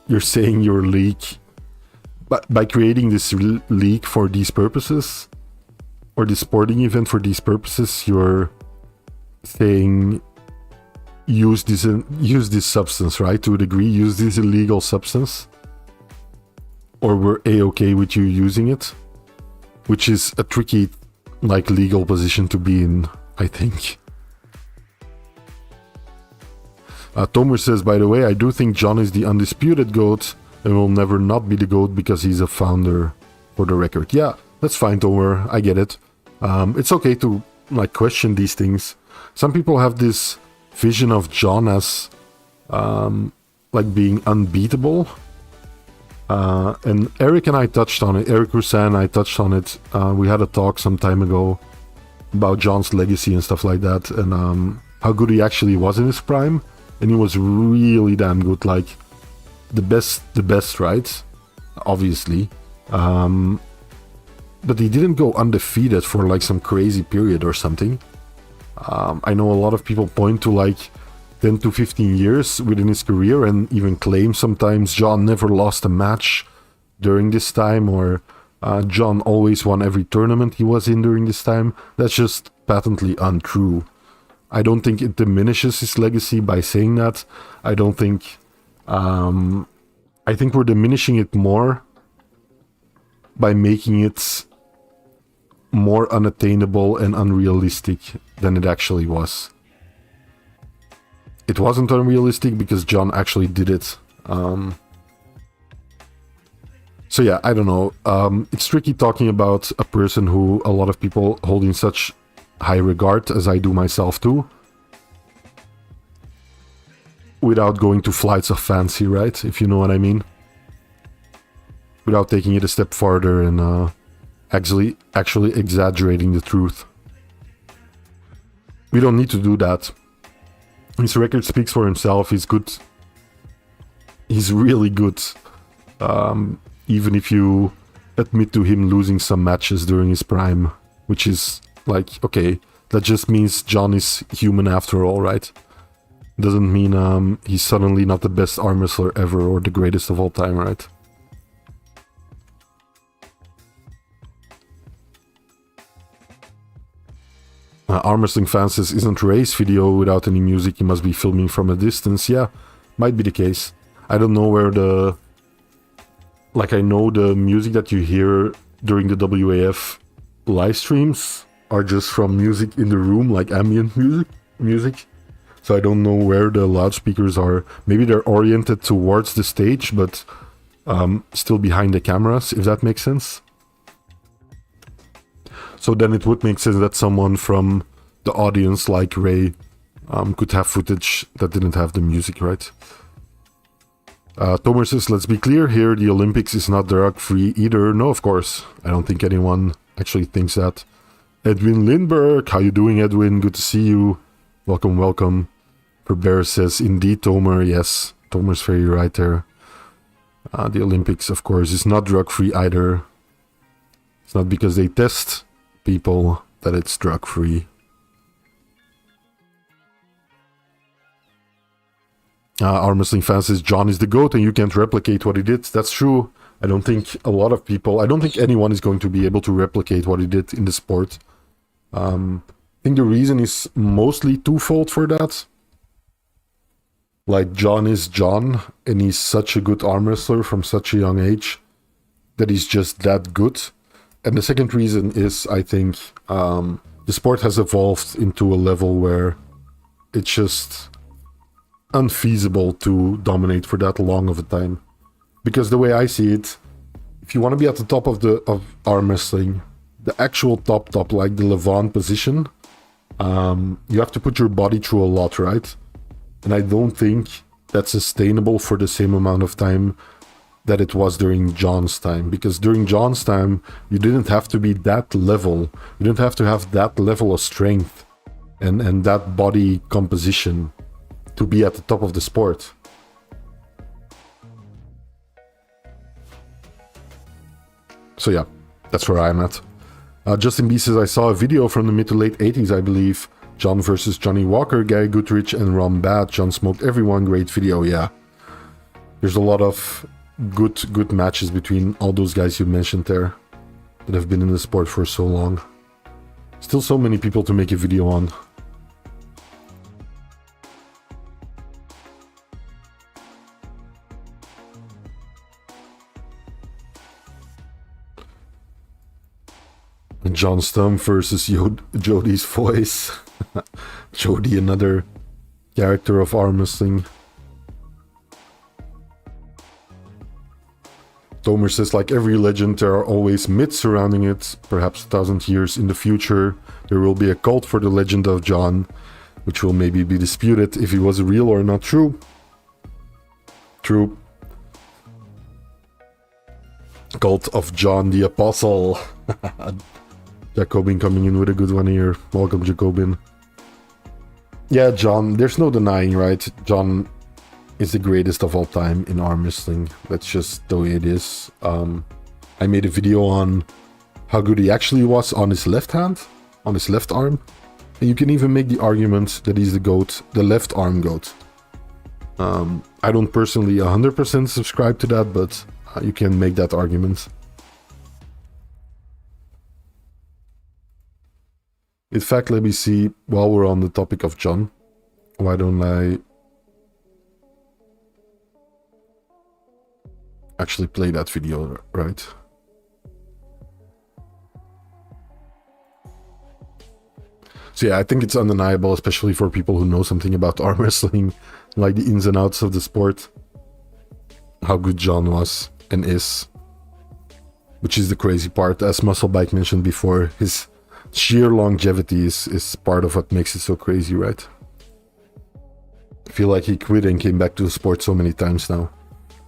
You're saying your league, by creating this league for these purposes, or the sporting event for these purposes, you're saying use this substance, right? To a degree, use this illegal substance, or we're a-okay with you using it, which is a tricky, like, legal position to be in, I think. Tomer says, by the way, I do think John is the undisputed GOAT and will never not be the GOAT because he's a founder, for the record. Yeah, that's fine, Tomer. I get it. It's okay to like question these things. Some people have this vision of John as like being unbeatable. And Eric and I touched on it. Eric Roussin and I touched on it. We had a talk some time ago. about John's legacy and stuff like that, and how good he actually was in his prime, and he was really damn good, like the best, right? Obviously. But he didn't go undefeated for like some crazy period or something. I know a lot of people point to like 10 to 15 years within his career and even claim sometimes John never lost a match during this time, or John always won every tournament he was in during this time. That's just patently untrue. I don't think it diminishes his legacy by saying that. I don't think... I think we're diminishing it more by making it more unattainable and unrealistic than it actually was. It wasn't unrealistic because John actually did it. So yeah, I don't know. It's tricky talking about a person who a lot of people hold in such high regard, as I do myself too, without going to flights of fancy, right? If you know what I mean. Without taking it a step farther and actually exaggerating the truth. We don't need to do that. His record speaks for himself. He's good. He's really good. Even if you admit to him losing some matches during his prime, which is like, okay, that just means John is human after all, right? Doesn't mean he's suddenly not the best arm wrestler ever or the greatest of all time, right? Arm Wrestling Fan says, isn't Ray's video without any music? He must be filming from a distance. Yeah, might be the case. I don't know where the... Like, I know the music that you hear during the WAF live streams are just from music in the room, like ambient music. So I don't know where the loudspeakers are. Maybe they're oriented towards the stage, but still behind the cameras, if that makes sense. So then it would make sense that someone from the audience, like Ray, could have footage that didn't have the music, right? Tomer says, let's be clear here, the Olympics is not drug-free either. No, of course. I don't think anyone actually thinks that. Edwin Lindbergh, how you doing, Edwin? Good to see you. Welcome, welcome. Bear says, indeed, Tomer. Yes, Tomer's very right there. The Olympics, of course, is not drug-free either. It's not because they test people that it's drug-free. Arm Wrestling Fan says, John is the GOAT and you can't replicate what he did. That's true. I don't think a lot of people... I don't think anyone is going to be able to replicate what he did in the sport. I think the reason is mostly twofold for that. Like, John is John, and he's such a good arm wrestler from such a young age that he's just that good. And the second reason is, I think, the sport has evolved into a level where it's just unfeasible to dominate for that long of a time. Because the way I see it, if you want to be at the top of arm wrestling, the actual top, like the Levant position, you have to put your body through a lot, right? And I don't think that's sustainable for the same amount of time that it was during John's time. Because during John's time, you didn't have to be that level. You didn't have to have that level of strength and that body composition to be at the top of the sport. So yeah, that's where I'm at. Justin B says, I saw a video from the mid to late 80s, I believe. John versus Johnny Walker, Gary Goodrich, and Ron Bad. John smoked everyone. Great video, yeah. There's a lot of good matches between all those guys you mentioned there that have been in the sport for so long. Still so many people to make a video on. John Stump versus Jody's voice. Jody, another character of arm wrestling. Tomer says, like every legend, there are always myths surrounding it. Perhaps 1,000 years in the future, there will be a cult for the legend of John, which will maybe be disputed if he was real or not true. True. Cult of John the Apostle. Jacobin coming in with a good one here. Welcome, Jacobin. Yeah, John, there's no denying, right? John is the greatest of all time in arm wrestling. That's just the way it is. I made a video on how good he actually was on his left hand, on his left arm. And you can even make the argument that he's the GOAT, the left arm GOAT. I don't personally 100% subscribe to that, but you can make that argument. In fact, let me see, while we're on the topic of John, why don't I actually play that video, right? So yeah, I think it's undeniable, especially for people who know something about arm wrestling, like the ins and outs of the sport, how good John was and is. Which is the crazy part, as Musclebike mentioned before, his sheer longevity is part of what makes it so crazy, right? I feel like he quit and came back to the sport so many times now.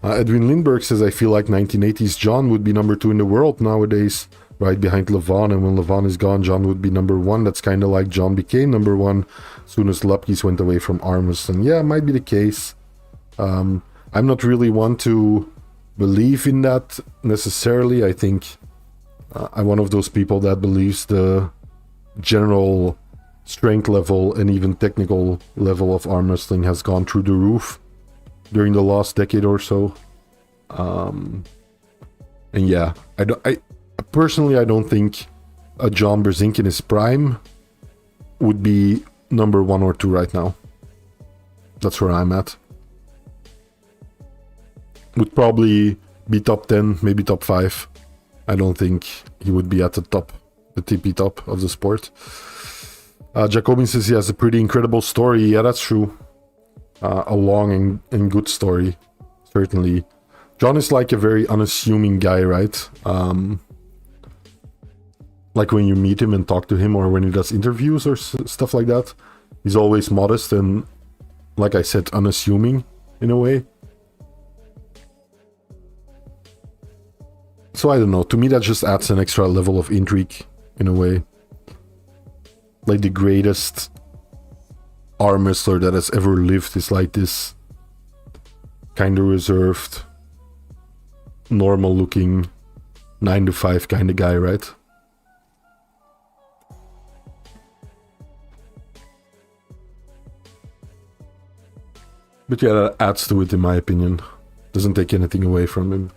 Edwin Lindbergh says, I feel like 1980s John would be number 2 in the world nowadays, right behind Levon, and when Levon is gone, John would be number 1. That's kind of like John became number 1 as soon as Lupkes went away from arm wrestling. Yeah, it might be the case. I'm not really one to believe in that necessarily. I think I'm one of those people that believes the general strength level and even technical level of arm wrestling has gone through the roof during the last decade or so. And yeah, I personally, I don't think a John Brzezinski in his prime would be number 1 or 2 right now. That's where I'm at. Would probably be top 10, maybe top 5. I don't think he would be at the top, the tippy top of the sport. Jacobin says he has a pretty incredible story. Yeah, that's true. A long and good story, certainly. John is like a very unassuming guy, right? Like when you meet him and talk to him, or when he does interviews or stuff like that, he's always modest and, like I said, unassuming in a way. So I don't know, to me that just adds an extra level of intrigue in a way. Like the greatest arm wrestler that has ever lived is like this kind of reserved, normal looking 9 to 5 kind of guy, right? But yeah, that adds to it in my opinion. Doesn't take anything away from him.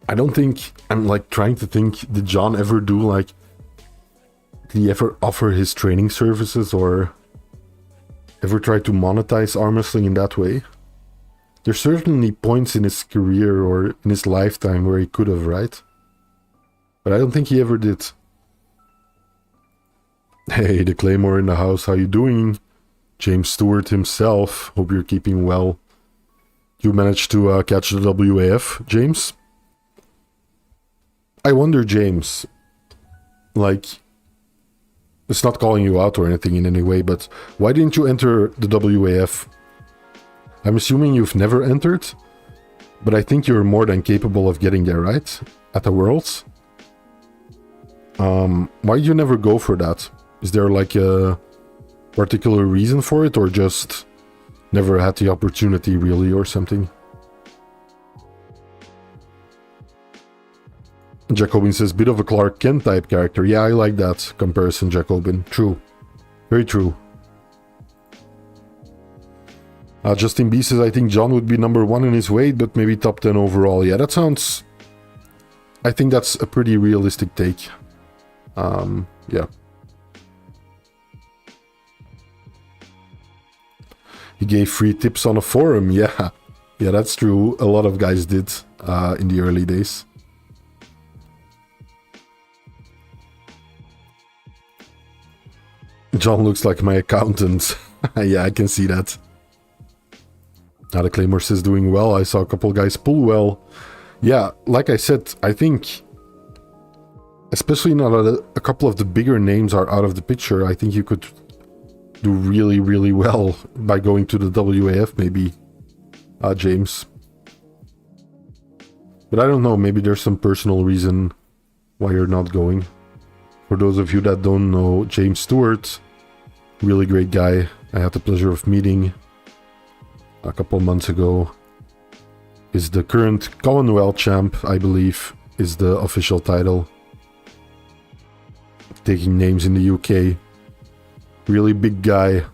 I don't think, I'm like trying to think, did John ever do like, did he ever offer his training services or ever try to monetize arm wrestling in that way? There's certainly points in his career or in his lifetime where he could have, right? But I don't think he ever did. Hey, the Claymore in the house, how you doing? James Stewart himself, hope you're keeping well. You managed to catch the WAF, James? I wonder, James, like, it's not calling you out or anything in any way, but why didn't you enter the WAF? I'm assuming you've never entered, but I think you're more than capable of getting there, right? At the Worlds? Why did you never go for that? Is there like a particular reason for it, or just never had the opportunity really or something? Jacobin says, bit of a Clark Kent type character. Yeah, I like that comparison, Jacobin. True. Very true. Justin B says, I think John would be number 1 in his weight, but maybe top 10 overall. Yeah, that sounds... I think that's a pretty realistic take. Yeah. He gave free tips on a forum. Yeah. Yeah, that's true. A lot of guys did in the early days. John looks like my accountant. Yeah, I can see that. Now the Claymore says doing well. I saw a couple guys pull well. Yeah, like I said, I think, especially now that a couple of the bigger names are out of the picture, I think you could do really, really well by going to the WAF maybe, James. But I don't know, maybe there's some personal reason why you're not going. For those of you that don't know, James Stewart, really great guy. I had the pleasure of meeting a couple months ago. Is the current Commonwealth champ, I believe, is the official title. Taking names in the UK. Really big guy.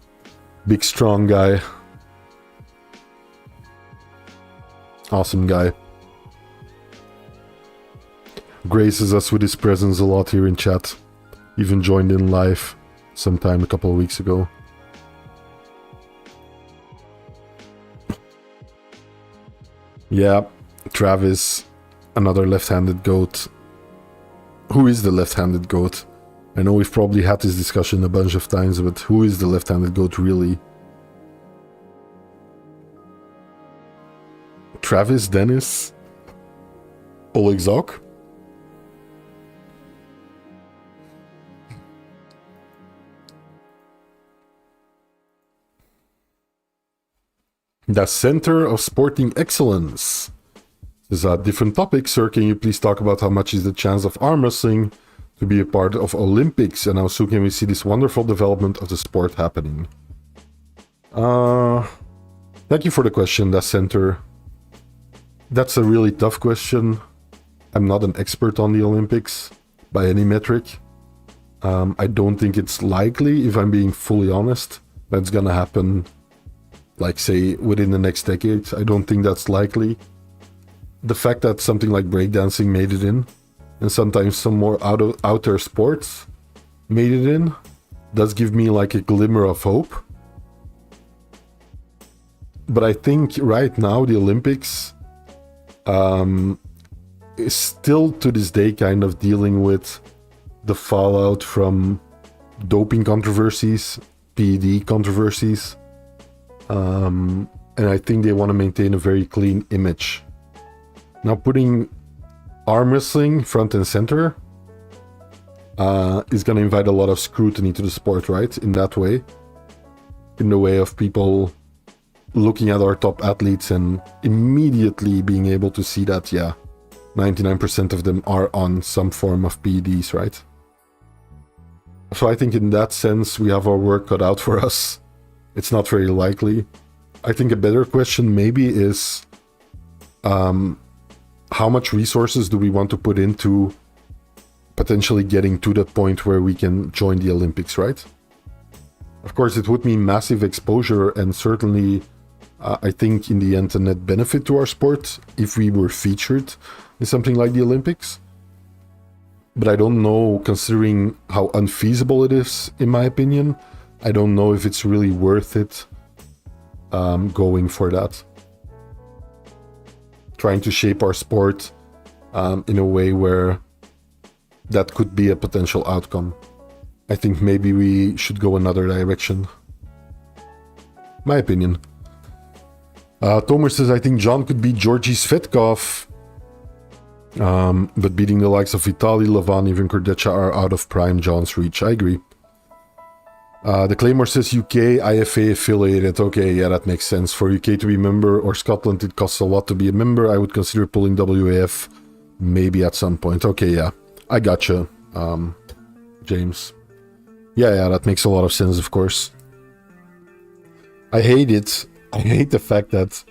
Big strong guy. Awesome guy. Graces us with his presence a lot here in chat. Even joined in live sometime a couple of weeks ago. Yeah, Travis, another left-handed GOAT. Who is the left-handed GOAT? I know we've probably had this discussion a bunch of times, but who is the left-handed GOAT really? Travis, Dennis, Oleg Zok? The Center of Sporting Excellence. This is a different topic, sir. Can you please talk about how much is the chance of arm wrestling to be a part of Olympics, and how soon can we see this wonderful development of the sport happening? Thank you for the question, the center. That's a really tough question. I'm not an expert on the Olympics by any metric. I don't think it's likely, if I'm being fully honest, that's gonna happen, like, say, within the next decade. I don't think that's likely. The fact that something like breakdancing made it in, and sometimes some more outer sports made it in, does give me like a glimmer of hope. But I think right now the Olympics is still to this day kind of dealing with the fallout from doping controversies, PED controversies, and I think they want to maintain a very clean image. Now, putting arm wrestling front and center is going to invite a lot of scrutiny to the sport, right? In that way, in the way of people looking at our top athletes and immediately being able to see that, yeah, 99% of them are on some form of PEDs, right? So I think in that sense, we have our work cut out for us. It's not very likely. I think a better question maybe is, how much resources do we want to put into potentially getting to the point where we can join the Olympics, right? Of course, it would mean massive exposure and certainly, I think, in the end, a net benefit to our sport if we were featured in something like the Olympics. But I don't know, considering how unfeasible it is, in my opinion, I don't know if it's really worth it going for that. Trying to shape our sport in a way where that could be a potential outcome. I think maybe we should go another direction. My opinion. Tomer says, I think John could beat Georgi Svetkov, but beating the likes of Vitaly, Levan, even Kurdecha are out of prime John's reach. I agree. The Claymore says UK IFA affiliated. Okay, yeah, that makes sense. For UK to be a member, or Scotland, it costs a lot to be a member. I would consider pulling WAF maybe at some point. Okay, yeah, I gotcha, James. Yeah, that makes a lot of sense, of course. I hate it. I hate the fact that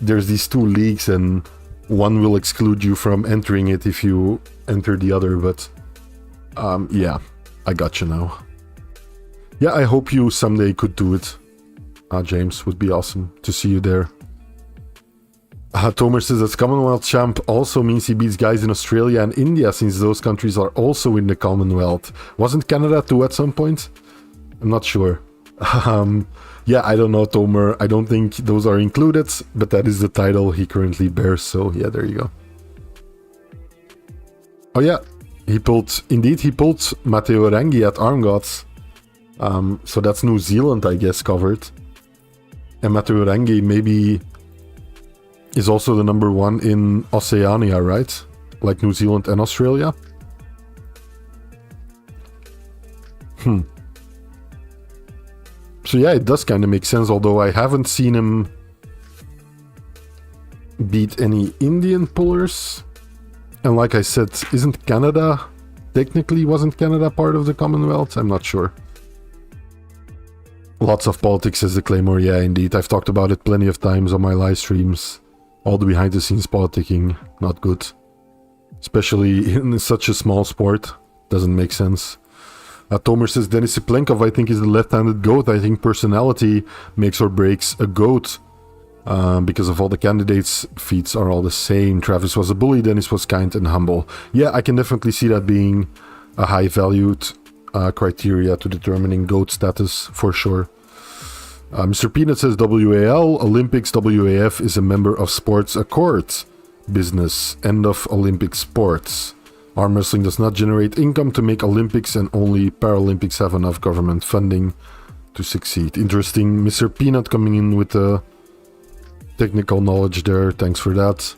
there's these two leagues and one will exclude you from entering it if you enter the other, but yeah, I gotcha now. Yeah, I hope you someday could do it, James. Would be awesome to see you there. Tomer says that Commonwealth champ also means he beats guys in Australia and India, since those countries are also in the Commonwealth. Wasn't Canada too at some point? I'm not sure. Yeah, I don't know, Tomer. I don't think those are included, but that is the title he currently bears, so yeah, there you go. Oh yeah, he pulled Matteo Renghi at Arm Gods. So that's New Zealand, I guess, covered. And Matteo Renghi maybe is also the number one in Oceania, right? Like New Zealand and Australia? So yeah, it does kind of make sense, although I haven't seen him beat any Indian pullers. And like I said, isn't Canada, technically wasn't Canada part of the Commonwealth? I'm not sure. Lots of politics, says the Claymore. Yeah, indeed. I've talked about it plenty of times on my live streams. All the behind the scenes politicking, not good. Especially in such a small sport. Doesn't make sense. Tomer says Denis Siplenkov, I think, is the left-handed GOAT. I think personality makes or breaks a GOAT. Because of all the candidates, feats are all the same. Travis was a bully, Dennis was kind and humble. Yeah, I can definitely see that being a high-valued criteria to determining GOAT status, for sure. Mr. Peanut says WAL, Olympics, WAF is a member of Sports Accord. Business, end of Olympic sports. Arm wrestling does not generate income to make Olympics, and only Paralympics have enough government funding to succeed. Interesting. Mr. Peanut coming in with the technical knowledge there. Thanks for that.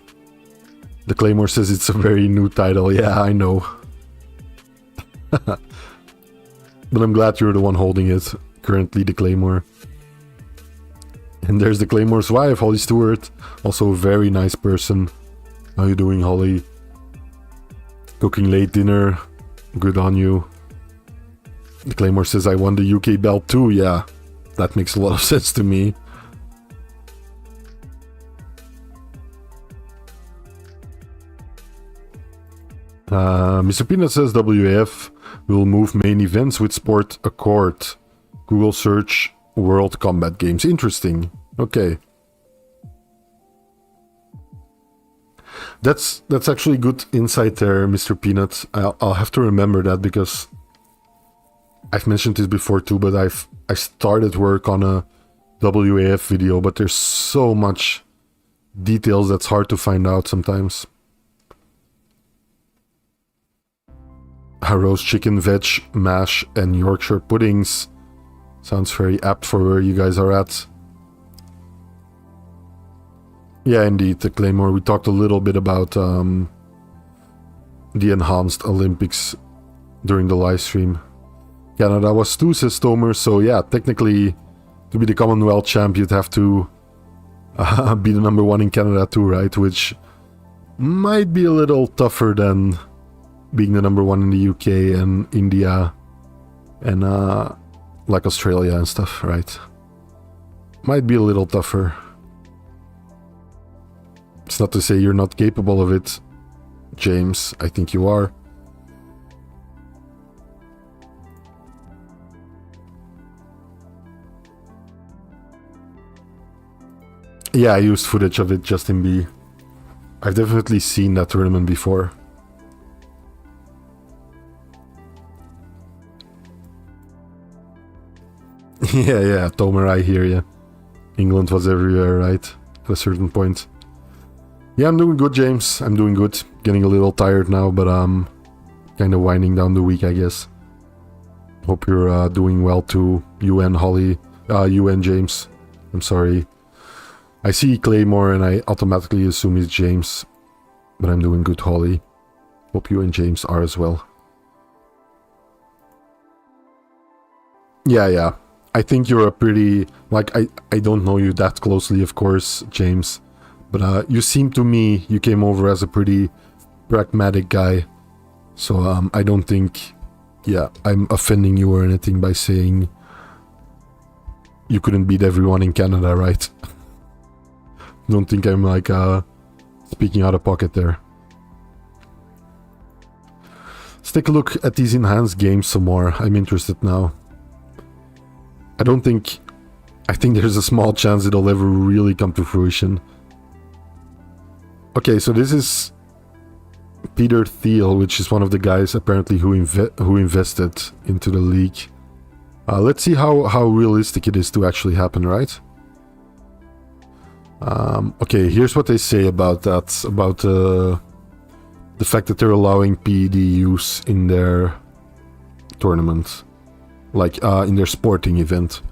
The Claymore says it's a very new title. Yeah, I know. But I'm glad you're the one holding it. Currently the Claymore. And there's the Claymore's wife, Holly Stewart. Also a very nice person. How you doing, Holly? Cooking late dinner. Good on you. The Claymore says I won the UK belt too. Yeah, that makes a lot of sense to me. Mr. Peanut says WAF will move main events with Sport Accord. Google search World Combat Games. Interesting. Okay. That's actually good insight there, Mr. Peanut. I'll have to remember that, because I've mentioned this before too, but I started work on a WAF video, but there's so much details that's hard to find out sometimes. Roast chicken, veg, mash, and Yorkshire puddings. Sounds very apt for where you guys are at. Yeah, indeed, the Claymore. We talked a little bit about the enhanced Olympics during the live stream. Canada was 2, says Tomer. So yeah, technically, to be the Commonwealth champ, you'd have to be the number 1 in Canada too, right? Which might be a little tougher than being the number 1 in the UK and India and like Australia and stuff, right? Might be a little tougher. It's not to say you're not capable of it, James. I think you are. Yeah, I used footage of it, Justin B. I've definitely seen that tournament before. Yeah, Tomer, I hear you. England was everywhere, right? At a certain point. Yeah, I'm doing good, James. I'm doing good. Getting a little tired now, but kind of winding down the week, I guess. Hope you're doing well too. You and Holly. You and James. I'm sorry. I see Claymore and I automatically assume it's James. But I'm doing good, Holly. Hope you and James are as well. Yeah. I think you're a pretty... Like, I don't know you that closely, of course, James. But you seem to me, you came over as a pretty pragmatic guy. So I don't think, I'm offending you or anything by saying you couldn't beat everyone in Canada, right? Don't think I'm like speaking out of pocket there. Let's take a look at these enhanced games some more. I'm interested now. I think there's a small chance it'll ever really come to fruition. Okay, so this is Peter Thiel, which is one of the guys apparently who invested into the league. Let's see how realistic it is to actually happen, right? Okay, here's what they say about that, about the fact that they're allowing PED use in their tournament, like in their sporting event.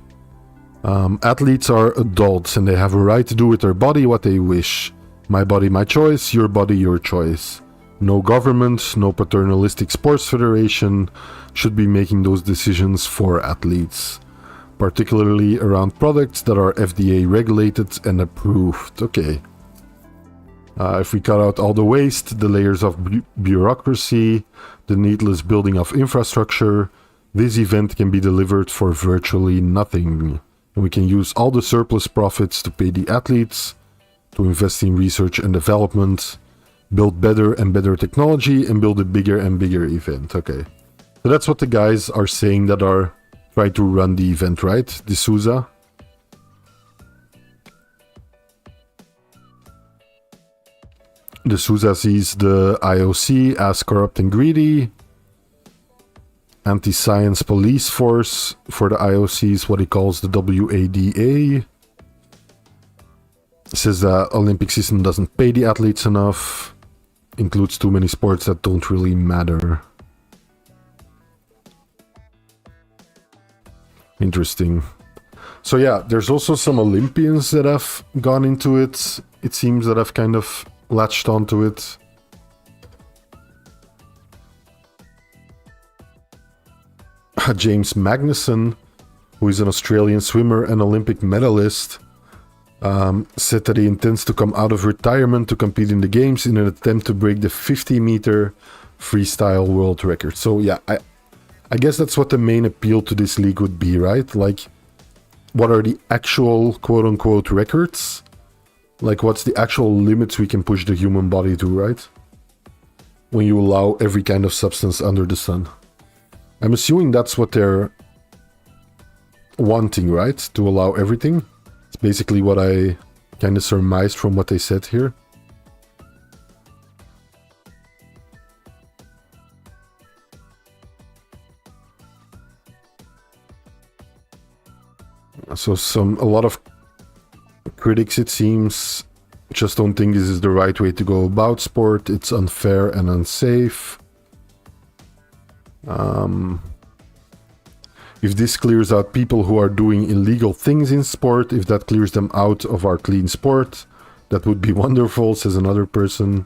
Athletes are adults and they have a right to do with their body what they wish. My body, my choice, your body, your choice. No government, no paternalistic sports federation should be making those decisions for athletes, particularly around products that are FDA regulated and approved. Okay. If we cut out all the waste, the layers of bureaucracy, the needless building of infrastructure, this event can be delivered for virtually nothing. And we can use all the surplus profits to pay the athletes, to invest in research and development, build better and better technology, and build a bigger and bigger event. Okay. So that's what the guys are saying that are trying to run the event, right? D'Souza. D'Souza sees the IOC as corrupt and greedy. Anti-science police force for the IOC is what he calls the WADA. Says the Olympic system doesn't pay the athletes enough. Includes too many sports that don't really matter. Interesting. So yeah, there's also some Olympians that have gone into it. It seems that have kind of latched onto it. James Magnussen, who is an Australian swimmer and Olympic medalist, said that he intends to come out of retirement to compete in the games in an attempt to break the 50-meter freestyle world record. So yeah, I guess that's what the main appeal to this league would be, right? Like, what are the actual quote-unquote records? Like, what's the actual limits we can push the human body to, right? When you allow every kind of substance under the sun. I'm assuming that's what they're wanting, right? To allow everything. It's basically what I kind of surmised from what they said here. So a lot of critics, it seems, just don't think this is the right way to go about sport. It's unfair and unsafe. If this clears out people who are doing illegal things in sport, if that clears them out of our clean sport, that would be wonderful, says another person.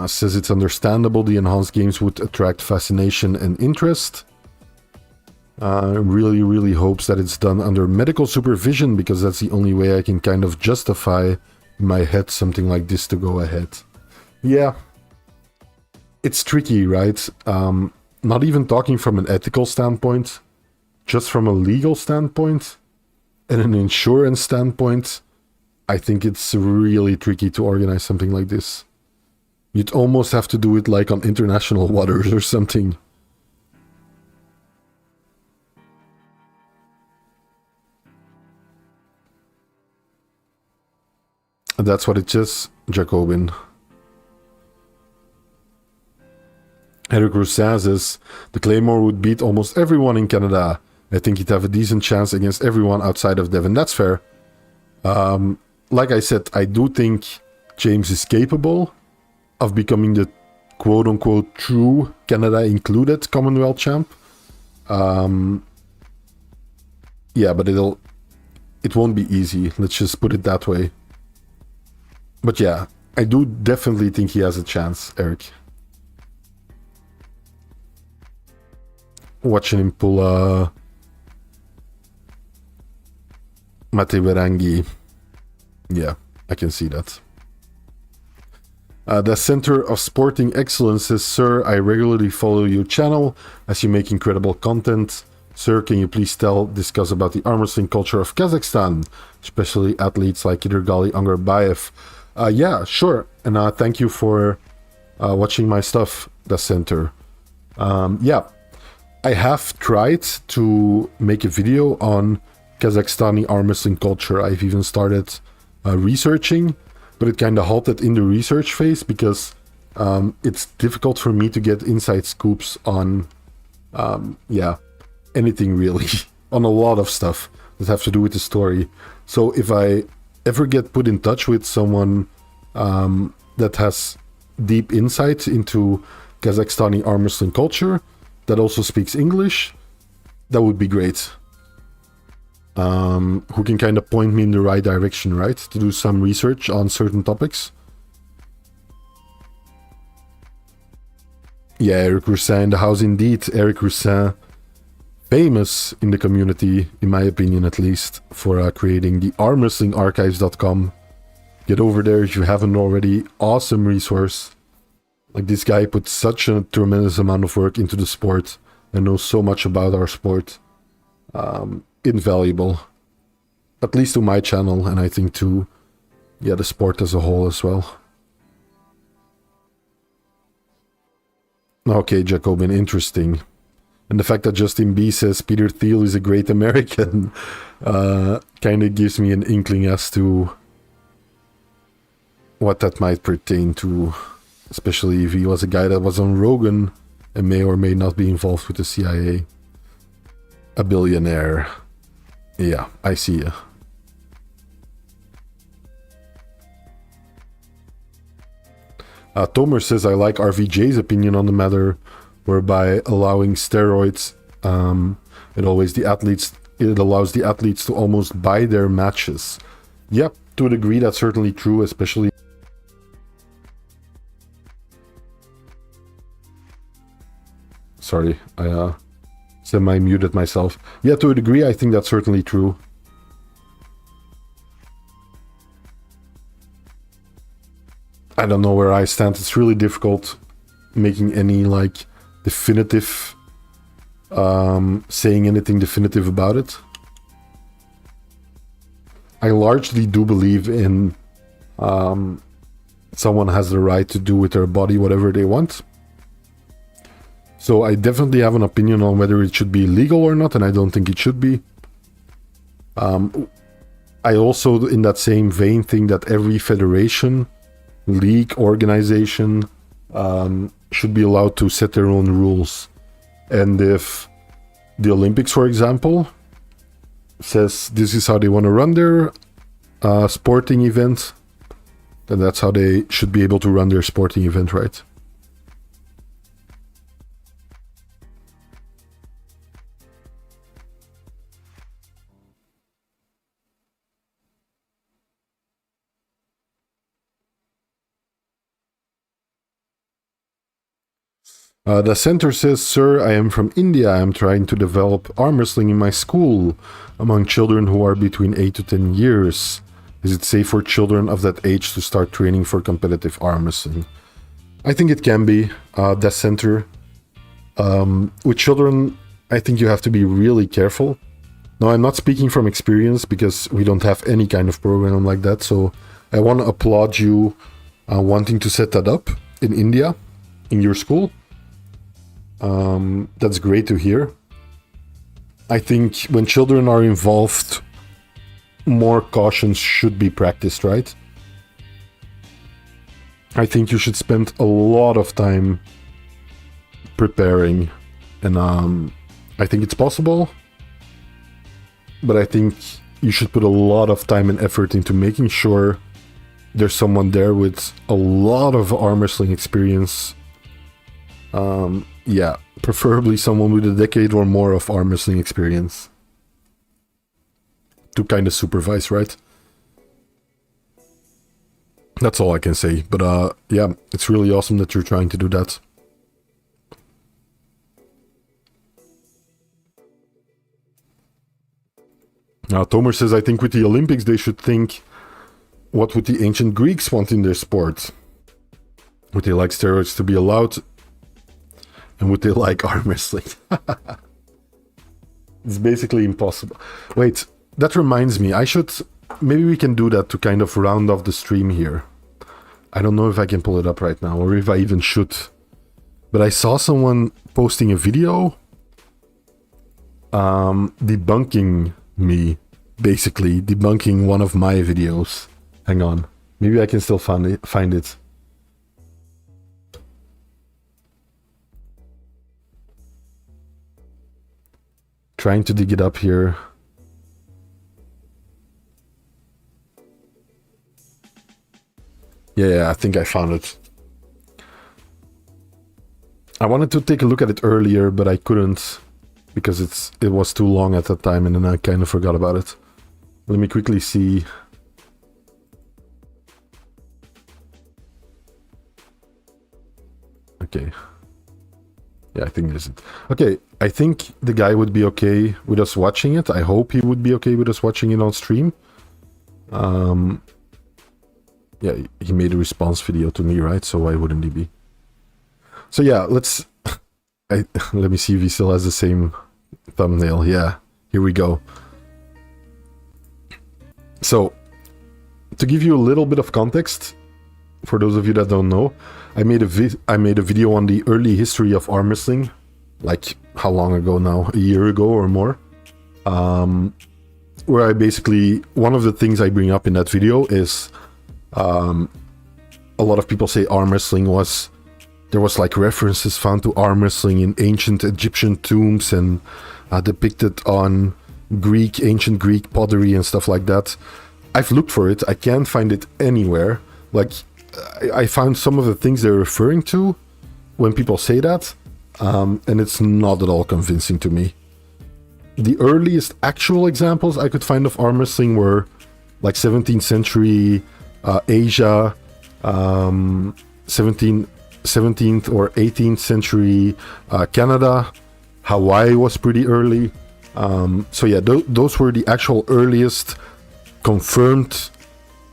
Says it's understandable the enhanced games would attract fascination and interest. Really hopes that it's done under medical supervision, because that's the only way I can kind of justify in my head something like this to go ahead. Yeah. It's tricky, right? Not even talking from an ethical standpoint, just from a legal standpoint and an insurance standpoint, I think it's really tricky to organize something like this. You'd almost have to do it like on international waters or something. That's what it is, Jacobin. Eric Roussin says, the Claymore would beat almost everyone in Canada. I think he'd have a decent chance against everyone outside of Devon. That's fair. Like I said, I do think James is capable of becoming the quote-unquote true Canada included Commonwealth champ. Yeah, but it won't be easy. Let's just put it that way. But yeah, I do definitely think he has a chance, Eric. Watching him pull Mate Berangi. Yeah, I can see that. The Center of Sporting Excellence says, Sir, I regularly follow your channel as you make incredible content. Sir, can you please discuss about the arm wrestling culture of Kazakhstan, especially athletes like Idergali Angarbayev? Yeah, sure. And thank you for watching my stuff, The Center. Yeah. I have tried to make a video on Kazakhstani arm wrestling culture. I've even started researching, but it kind of halted in the research phase because it's difficult for me to get inside scoops on, yeah, anything really, on a lot of stuff that have to do with the story. So if I ever get put in touch with someone that has deep insight into Kazakhstani arm wrestling culture, that also speaks English, that would be great. Who can kind of point me in the right direction, right? To do some research on certain topics. Yeah, Eric Roussin in the house indeed. Eric Roussin, famous in the community, in my opinion at least, for creating the armwrestlingarchives.com. Get over there if you haven't already. Awesome resource. Like, this guy put such a tremendous amount of work into the sport and knows so much about our sport. Invaluable. At least to my channel, and I think to, yeah, the sport as a whole as well. Okay, Jacobin, interesting. And the fact that Justin B says Peter Thiel is a great American kind of gives me an inkling as to what that might pertain to, especially if he was a guy that was on Rogan and may or may not be involved with the CIA. A billionaire. Yeah, I see ya. Tomer says, I like RVJ's opinion on the matter, whereby allowing steroids, it allows the athletes to almost buy their matches. Yep, to a degree that's certainly true, especially... Sorry, I semi-muted myself. Yeah, to a degree I think that's certainly true. I don't know where I stand. It's really difficult making any, like, definitive, saying anything definitive about it. I largely do believe in someone has the right to do with their body whatever they want. So I definitely have an opinion on whether it should be legal or not, and I don't think it should be. I also, in that same vein, think that every federation, league, organization should be allowed to set their own rules. And if the Olympics, for example, says this is how they want to run their sporting event, then that's how they should be able to run their sporting event, right? The center says, Sir, I am from India. I am trying to develop arm wrestling in my school among children who are between 8 to 10 years. Is it safe for children of that age to start training for competitive arm wrestling? I think it can be. The center. With children, I think you have to be really careful. Now, I'm not speaking from experience because we don't have any kind of program like that. So I want to applaud you wanting to set that up in India, in your school. That's great to hear. I think when children are involved, more cautions should be practiced, right? I think you should spend a lot of time preparing, and I think it's possible, but I think you should put a lot of time and effort into making sure there's someone there with a lot of arm wrestling experience. Yeah, preferably someone with a decade or more of arm wrestling experience to kind of supervise, right? That's all I can say. But yeah, it's really awesome that you're trying to do that. Now, Tomer says, I think with the Olympics, they should think, what would the ancient Greeks want in their sport? Would they like steroids to be allowed? And would they like arm wrestling? It's basically impossible. Wait, that reminds me. Maybe we can do that to kind of round off the stream here. I don't know if I can pull it up right now or if I even should. But I saw someone posting a video debunking me. Basically, debunking one of my videos. Hang on. Maybe I can still find it. Trying to dig it up here. Yeah, I think I found it. I wanted to take a look at it earlier, but I couldn't because it was too long at that time, and then I kind of forgot about it. Let me quickly see. Okay. Yeah, I think this is it. Okay, I think the guy would be okay with us watching it. I hope he would be okay with us watching it on stream. Yeah, he made a response video to me, right? So why wouldn't he be? So yeah, let's... let me see if he still has the same thumbnail. Yeah, here we go. So, to give you a little bit of context, for those of you that don't know, I made a video on the early history of arm wrestling, like how long ago now? A year ago or more. Where I basically, one of the things I bring up in that video is a lot of people say arm wrestling was, there was like references found to arm wrestling in ancient Egyptian tombs and depicted on ancient Greek pottery and stuff like that. I've looked for it. I can't find it anywhere. Like, I found some of the things they're referring to when people say that, and it's not at all convincing to me. The earliest actual examples I could find of arm wrestling were like 17th century Asia, 17th or 18th century Canada. Hawaii was pretty early. So yeah, those were the actual earliest confirmed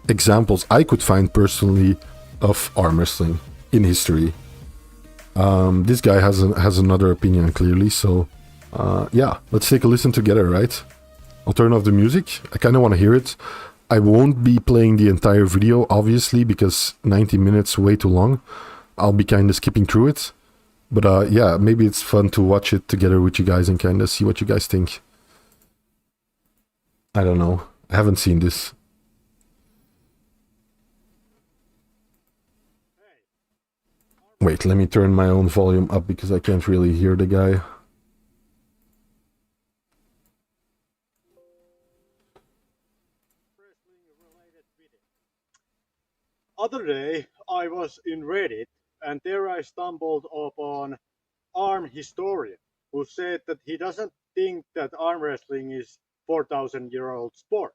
examples I could find personally of arm wrestling in history. This guy has another opinion clearly, so yeah, let's take a listen together, right? I'll turn off the music. I kind of want to hear it. I won't be playing the entire video, obviously, because 90 minutes way too long. I'll be kind of skipping through it. But yeah, maybe it's fun to watch it together with you guys and kind of see what you guys think. I don't know. I haven't seen this. Wait, let me turn my own volume up because I can't really hear the guy. Other day, I was in Reddit, and there I stumbled upon arm historian who said that he doesn't think that arm wrestling is 4,000-year-old sport.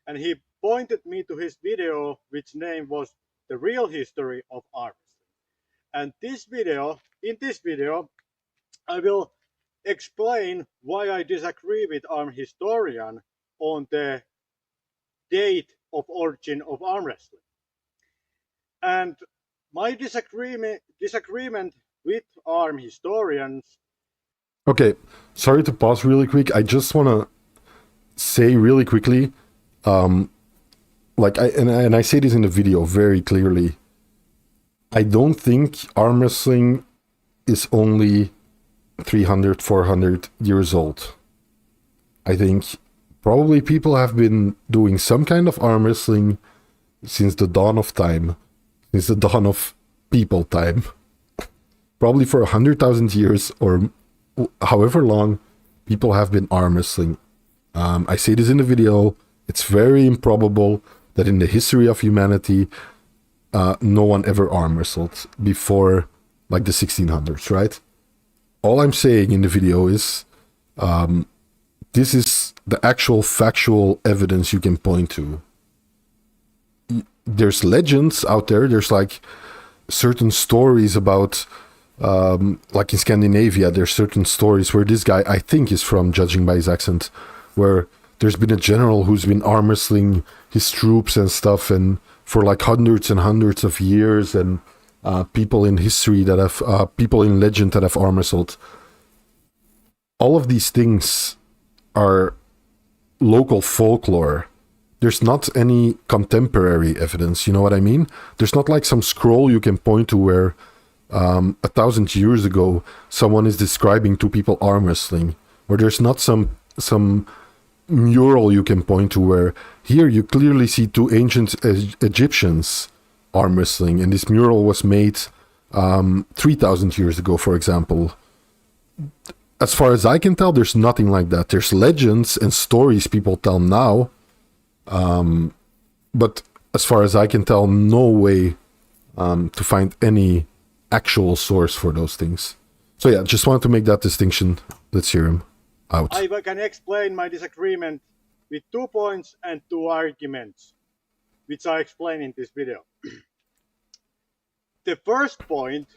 And he pointed me to his video, which name was The Real History of Arm Wrestling. And in this video, I will explain why I disagree with arm historian on the date of origin of arm wrestling. And my disagreement with arm historians. Okay, sorry to pause really quick. I just want to say really quickly, like I say this in the video very clearly. I don't think arm wrestling is only 300, 400 years old. I think probably people have been doing some kind of arm wrestling since the dawn of time. Since the dawn of people time. Probably for 100,000 years or however long people have been arm wrestling. I say this in the video. It's very improbable that in the history of humanity, no one ever arm wrestled before like the 1600s, right? All I'm saying in the video is this is the actual factual evidence you can point to. There's legends out there. There's like certain stories about, like in Scandinavia, there's certain stories where this guy, I think is from, judging by his accent, where there's been a general who's been arm wrestling his troops and stuff, and for like hundreds and hundreds of years, and people in history that have, people in legend that have arm wrestled. All of these things are local folklore. There's not any contemporary evidence, you know what I mean? There's not like some scroll you can point to where 1,000 years ago someone is describing two people arm wrestling, or there's not some mural you can point to where here you clearly see two ancient Egyptians arm wrestling, and this mural was made 3,000 years ago, for example. As far as I can tell, there's nothing like that. There's legends and stories people tell now, but as far as I can tell, no way to find any actual source for those things. So yeah, just wanted to make that distinction. Let's hear him out. I can explain my disagreement with 2 points and 2 arguments, which I explain in this video. The first point,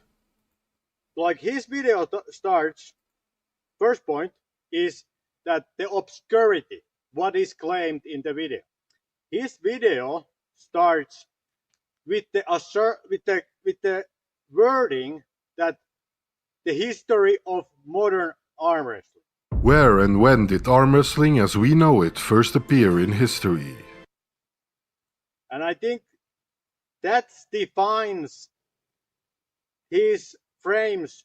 like his video starts, first point is that the obscurity, what is claimed in the video. His video starts with the wording that the history of modern arm wrestling. Where and when did arm wrestling as we know it first appear in history? And I think that defines his frames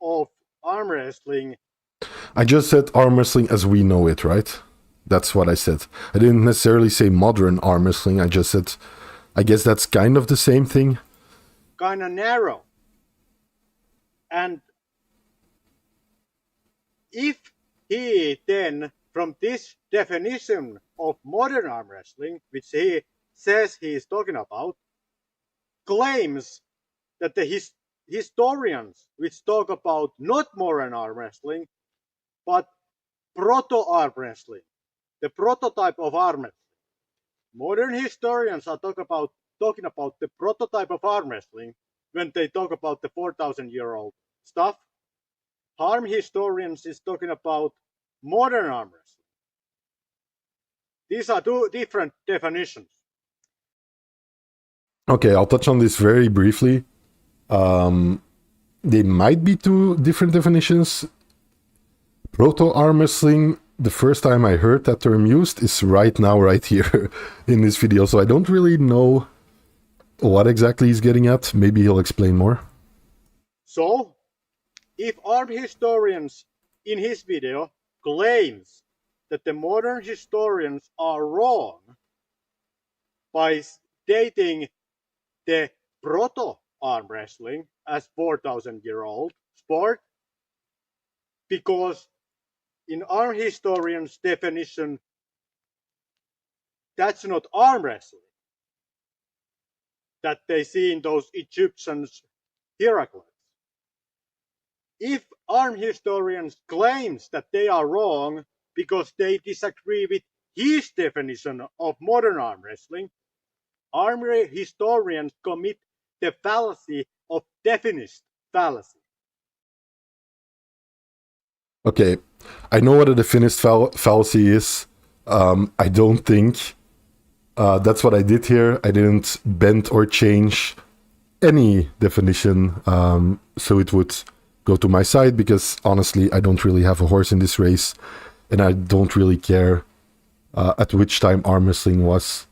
of arm wrestling. I just said arm wrestling as we know it, right? That's what I said. I didn't necessarily say modern arm wrestling. I just said, I guess that's kind of the same thing. Kind of narrow. And if he then, from this definition of modern arm wrestling, which he says he is talking about, claims that the historians which talk about not modern arm wrestling, but proto-arm wrestling, the prototype of arm wrestling. Modern historians are talking about the prototype of arm wrestling when they talk about the 4,000-year-old stuff. Arm historians is talking about modern arm wrestling. These are two different definitions. Okay, I'll touch on this very briefly. They might be two different definitions. Proto-arm wrestling, the first time I heard that term used is right now, right here in this video. So I don't really know what exactly he's getting at. Maybe he'll explain more. So, if arm historians in his video claims that the modern historians are wrong by dating the proto-arm wrestling as 4,000-year-old sport, because in arm historians' definition, that's not arm wrestling that they see in those Egyptians' hieroglyphs. If arm historians claims that they are wrong because they disagree with his definition of modern arm wrestling, arm historians commit the fallacy of definist fallacy. Okay, I know what a definist fallacy is. I don't think that's what I did here. I didn't bend or change any definition so it would go to my side, because honestly, I don't really have a horse in this race, and I don't really care at which time arm wrestling was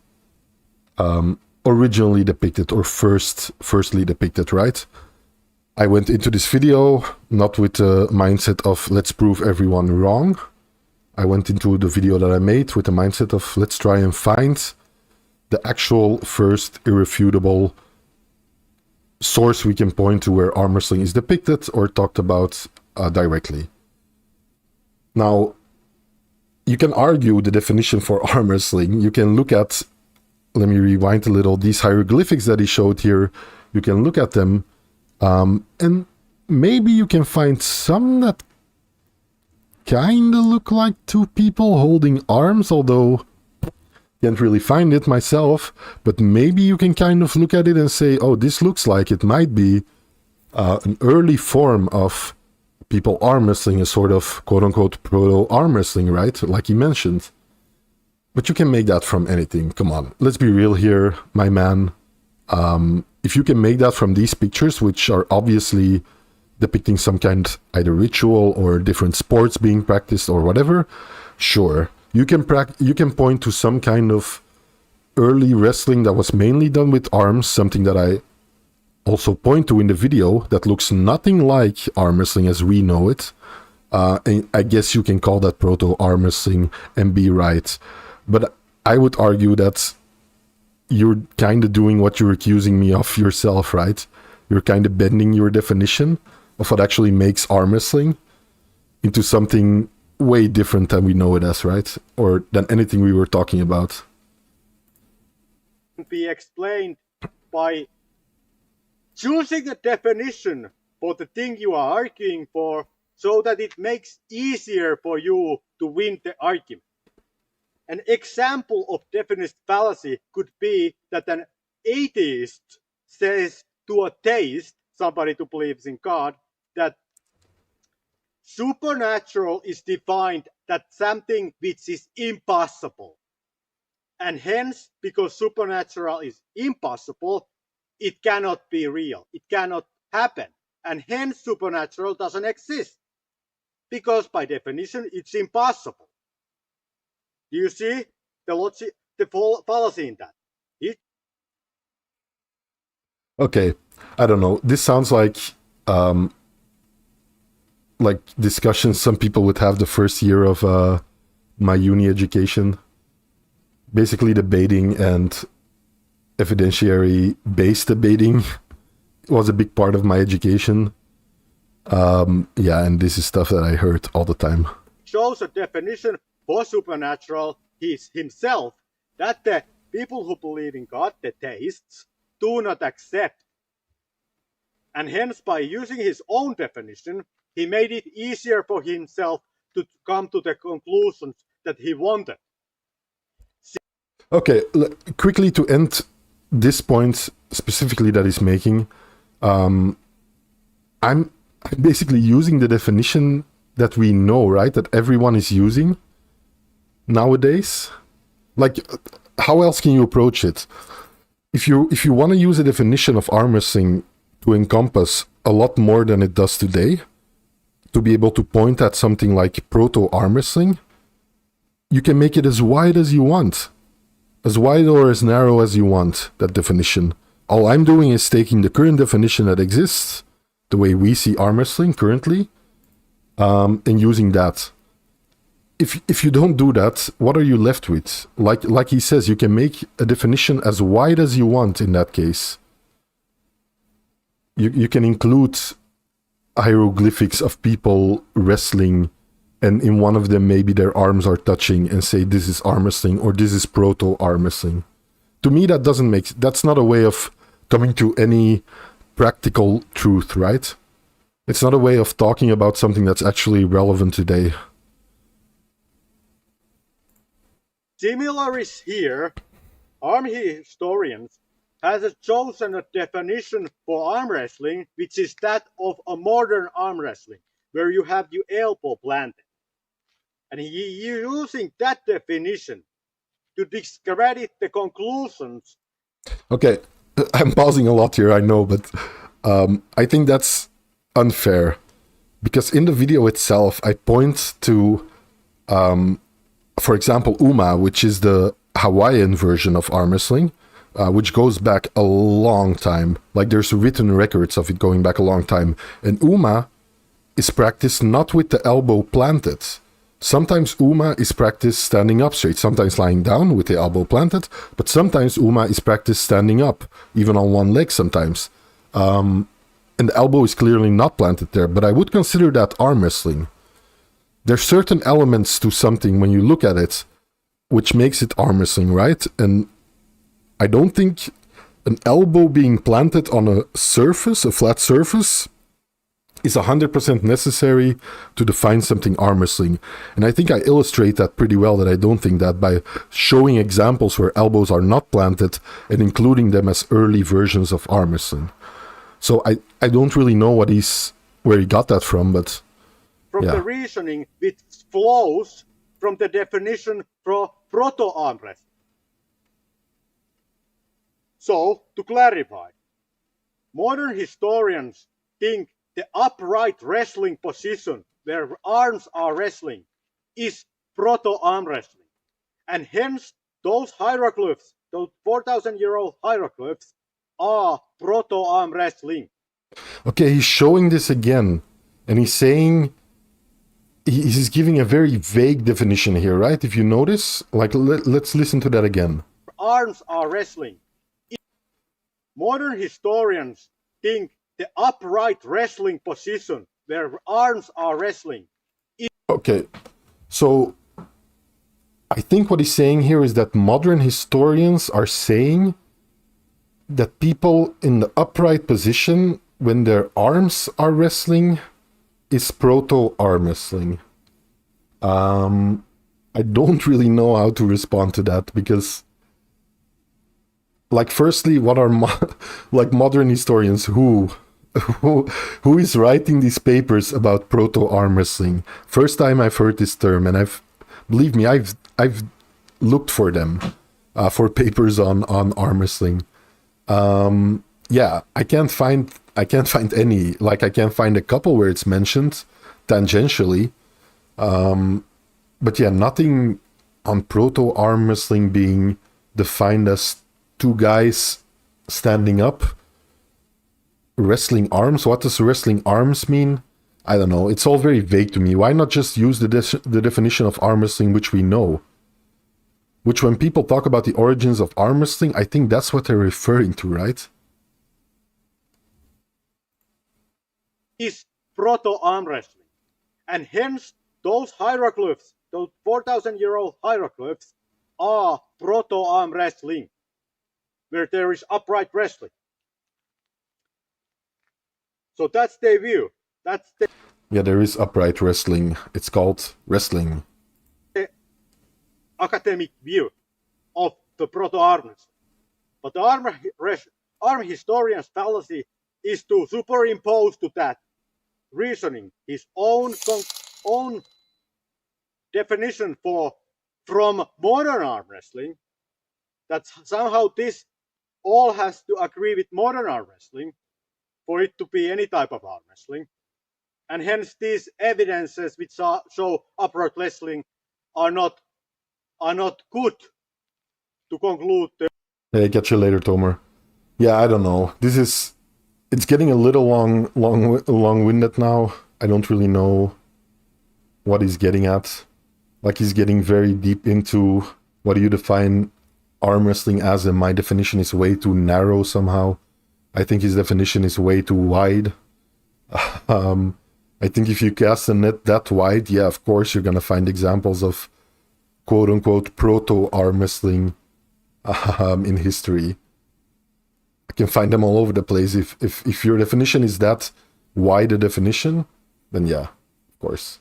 originally depicted or firstly depicted, right? I went into this video not with the mindset of let's prove everyone wrong. I went into the video that I made with the mindset of let's try and find the actual first irrefutable source we can point to where arm wrestling is depicted or talked about directly. Now, you can argue the definition for arm wrestling. You can look at, let me rewind a little, these hieroglyphics that he showed here. You can look at them and maybe you can find some that kind of look like two people holding arms, although can't really find it myself, but maybe you can kind of look at it and say, oh, this looks like it might be an early form of people arm wrestling, a sort of quote-unquote proto-arm wrestling, right? Like he mentioned. But you can make that from anything. Come on, let's be real here, my man. If you can make that from these pictures, which are obviously depicting some kind either ritual or different sports being practiced or whatever, sure. You can point to some kind of early wrestling that was mainly done with arms, something that I also point to in the video that looks nothing like arm wrestling as we know it. And I guess you can call that proto-arm wrestling and be right. But I would argue that you're kind of doing what you're accusing me of yourself, right? You're kind of bending your definition of what actually makes arm wrestling into something way different than we know it as, right? Or than anything we were talking about. Be explained by choosing a definition for the thing you are arguing for so that it makes easier for you to win the argument. An example of definist fallacy could be that an atheist says to a theist, somebody who believes in God, that supernatural is defined that something which is impossible. And hence, because supernatural is impossible, it cannot be real. It cannot happen. And hence, supernatural doesn't exist. Because by definition, it's impossible. Do you see the logic, the fallacy in that? Okay, I don't know. This sounds like discussions some people would have the first year of my uni education. Basically, debating and evidentiary-based debating was a big part of my education. Yeah, and this is stuff that I heard all the time. Shows a definition for supernatural himself that the people who believe in God, the theists, do not accept. And hence, by using his own definition, he made it easier for himself to come to the conclusions that he wanted. Okay, quickly to end this point specifically that he's making, I'm basically using the definition that we know, right? That everyone is using nowadays. Like, how else can you approach it? If you want to use a definition of arm wrestling to encompass a lot more than it does today, to be able to point at something like proto arm wrestling, you can make it as wide as you want. As wide or as narrow as you want, that definition. All I'm doing is taking the current definition that exists, the way we see arm wrestling currently, and using that. If you don't do that, what are you left with? Like he says, you can make a definition as wide as you want in that case. You can include hieroglyphics of people wrestling, and in one of them maybe their arms are touching, and say this is arm wrestling or this is proto arm wrestling. To me, that's not a way of coming to any practical truth, right? It's not a way of talking about something that's actually relevant today. Similar is here. Arm historians has chosen a definition for arm wrestling, which is that of a modern arm wrestling, where you have your elbow planted. And he using that definition to discredit the conclusions. Okay, I'm pausing a lot here, I know, but I think that's unfair. Because in the video itself, I point to, for example, Uma, which is the Hawaiian version of arm wrestling, which goes back a long time. Like, there's written records of it going back a long time. And Uma is practiced not with the elbow planted. Sometimes Uma is practiced standing up straight, sometimes lying down with the elbow planted, but sometimes Uma is practiced standing up, even on one leg sometimes. And the elbow is clearly not planted there, but I would consider that arm wrestling. There's certain elements to something when you look at it, which makes it arm wrestling, right? And I don't think an elbow being planted on a surface, a flat surface, is 100% necessary to define something arm wrestling. And I think I illustrate that pretty well, that I don't think that, by showing examples where elbows are not planted and including them as early versions of arm wrestling. So I don't really know where he got that from, but from yeah. The reasoning which flows from the definition for proto-arm wrestling. So, to clarify, modern historians think the upright wrestling position where arms are wrestling is proto-arm wrestling. And hence, those hieroglyphs, those 4,000-year-old hieroglyphs, are proto-arm wrestling. Okay, he's showing this again, and he's saying, he's giving a very vague definition here, right? If you notice, like, let's listen to that again. Arms are wrestling. Modern historians think the upright wrestling position where arms are wrestling. Okay, so I think what he's saying here is that modern historians are saying that people in the upright position when their arms are wrestling is proto-arm wrestling. I don't really know how to respond to that, because, like, firstly, what are like modern historians who? who, who is writing these papers about proto arm wrestling? First time I've heard this term, and believe me, I've looked for them, for papers on arm wrestling. Yeah, I can't find any. Like, I can't find a couple where it's mentioned tangentially. But yeah, nothing on proto arm wrestling being defined as two guys standing up wrestling arms. What does wrestling arms mean? I don't know. It's all very vague to me. Why not just use the definition of arm wrestling, which we know? Which, when people talk about the origins of arm wrestling, I think that's what they're referring to, right? Is proto arm wrestling, and hence those hieroglyphs, those 4,000-year-old hieroglyphs, are proto arm wrestling, where there is upright wrestling. So that's their view. Yeah, there is upright wrestling. It's called wrestling. The academic view of the proto arm wrestling. But the arm historian's fallacy is to superimpose to that reasoning his own definition from modern arm wrestling, that somehow this all has to agree with modern arm wrestling for it to be any type of arm wrestling. And hence these evidences which show upright wrestling are not good to conclude. Hey, catch you later, Tomer. Yeah, I don't know. It's getting a little long-winded now. I don't really know what he's getting at. Like, he's getting very deep into what do you define arm wrestling as, and my definition is way too narrow somehow. I think his definition is way too wide. I think if you cast a net that wide, yeah, of course you're gonna find examples of quote-unquote proto-arm wrestling in history. I can find them all over the place. If your definition is that wide a definition, then yeah, of course.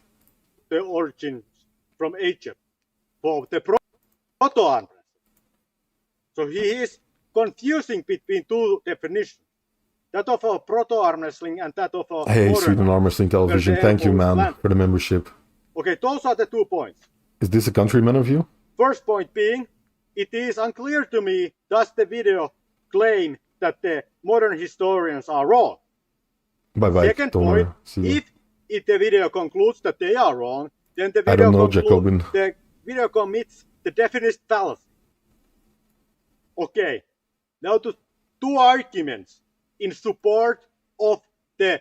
The origins from Egypt for the proto-arm wrestling. So he is confusing between two definitions. That of a proto-arm wrestling and that of a Hey, modern Sweden Arm Wrestling Television, thank you, man, for the membership. Okay, those are the 2 points. Is this a countryman of you? First point being, it is unclear to me, does the video claim that the modern historians are wrong? Bye-bye, Second point, if the video concludes that they are wrong, then the video commits the definite fallacy. Okay, now to 2 arguments in support of the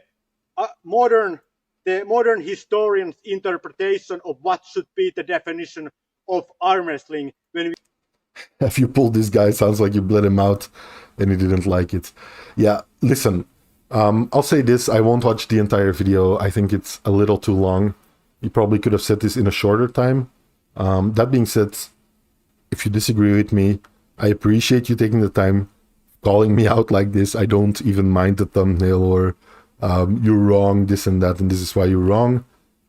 modern historian's interpretation of what should be the definition of arm wrestling. If you pulled this guy, sounds like you bled him out and he didn't like it. Yeah, listen, I'll say this, I won't watch the entire video. I think it's a little too long. You probably could have said this in a shorter time. That being said, if you disagree with me, I appreciate you taking the time calling me out like this. I don't even mind the thumbnail or you're wrong, this and that, and this is why you're wrong.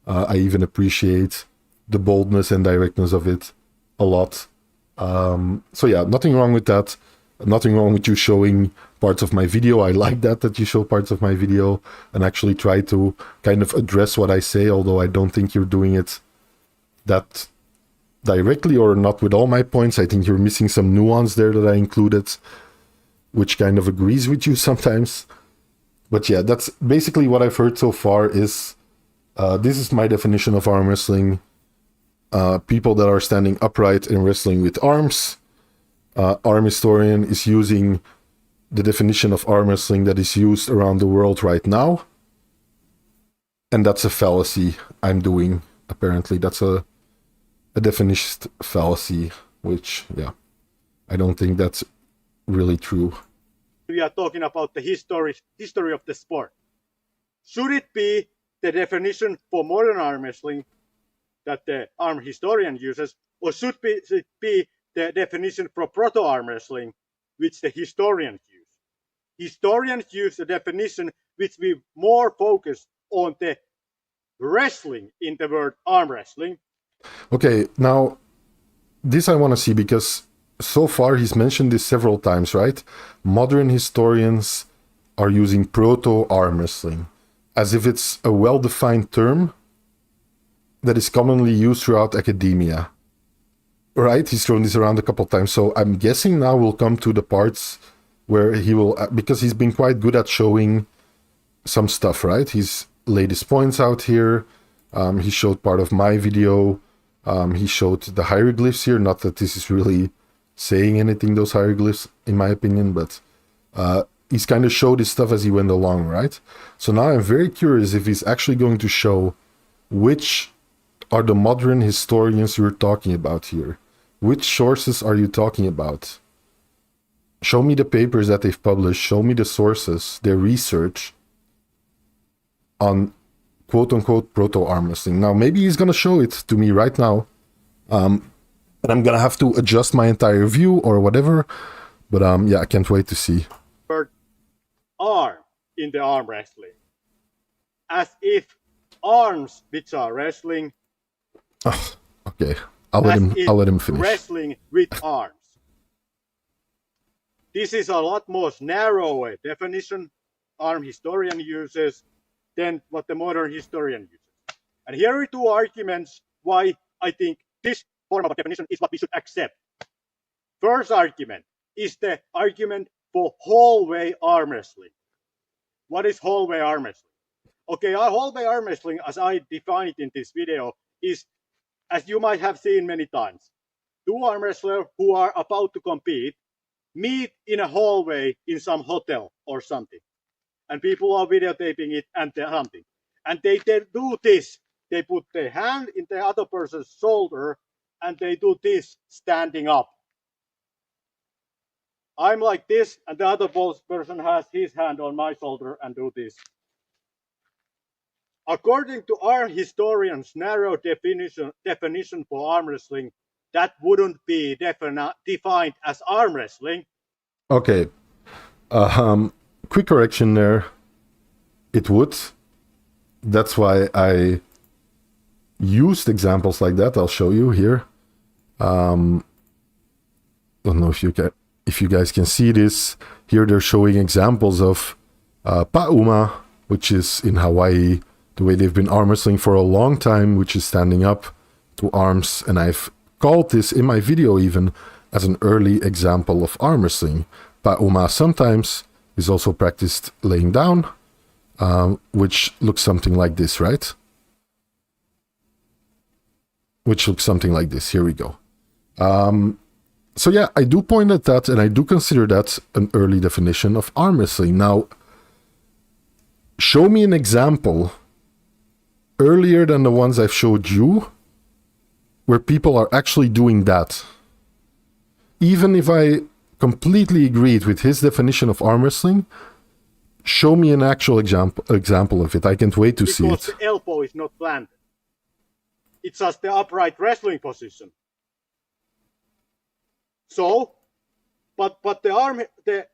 I even appreciate the boldness and directness of it a lot. So yeah, nothing wrong with that. Nothing wrong with you showing parts of my video. I like that you show parts of my video and actually try to kind of address what I say, although I don't think you're doing it that directly or not with all my points. I think you're missing some nuance there that I included, which kind of agrees with you sometimes. But yeah, that's basically what I've heard so far is, this is my definition of arm wrestling. People that are standing upright and wrestling with arms. Arm historian is using the definition of arm wrestling that is used around the world right now. And that's a fallacy I'm doing, apparently. That's a definition fallacy, which, yeah, I don't think that's really true. We are talking about the history of the sport. Should it be the definition for modern arm wrestling that the arm historian uses, or should it be the definition for proto arm wrestling which the historians use? Historians use a definition which we more focus on the wrestling in the word arm wrestling. Okay, now this I want to see, because so far he's mentioned this several times, right? Modern historians are using proto-arm wrestling, as if it's a well-defined term that is commonly used throughout academia. Right? He's thrown this around a couple of times. So I'm guessing now we'll come to the parts where he will, because he's been quite good at showing some stuff, right? He's laid his points out here. He showed part of my video. He showed the hieroglyphs here. Not that this is really saying anything, those hieroglyphs, in my opinion, but he's kind of showed his stuff as he went along, right? So now I'm very curious if he's actually going to show which are the modern historians you're talking about here. Which sources are you talking about? Show me the papers that they've published. Show me the sources, their research on quote-unquote proto-arm wrestling. Now, maybe he's going to show it to me right now. And I'm going to have to adjust my entire view or whatever. But yeah, I can't wait to see. Arm in the arm wrestling. As if arms, which are wrestling, Oh, okay, I'll let him finish. Wrestling with arms. This is a lot more narrow definition arm historian uses than what the modern historian uses. And here are two arguments why I think this form of definition is what we should accept. First argument is the argument for hallway arm wrestling. What is hallway arm wrestling? Okay, our hallway arm wrestling, as I define it in this video, is, as you might have seen many times, two arm wrestlers who are about to compete meet in a hallway in some hotel or something. And people are videotaping it and something. And they do this. They put their hand in the other person's shoulder and they do this standing up. I'm like this and the other person has his hand on my shoulder and do this. According to arm historians' narrow definition for arm wrestling, that wouldn't be defined as arm wrestling. Okay. Quick correction there. It would. That's why I used examples like that. I'll show you here. Don't know if you guys can see this. Here they're showing examples of Pa'uma, which is in Hawaii, the way they've been arm wrestling for a long time, which is standing up to arms. And I've called this in my video even as an early example of arm wrestling. Pa'uma sometimes is also practiced laying down, which looks something like this, right? Which looks something like this. Here we go. So yeah, I do point at that, and I do consider that an early definition of arm wrestling. Now, show me an example earlier than the ones I've showed you where people are actually doing that. Even if I completely agreed with his definition of arm wrestling, show me an actual example of it. I can't wait to see it. Because the elbow is not planted. It's just the upright wrestling position. So, but the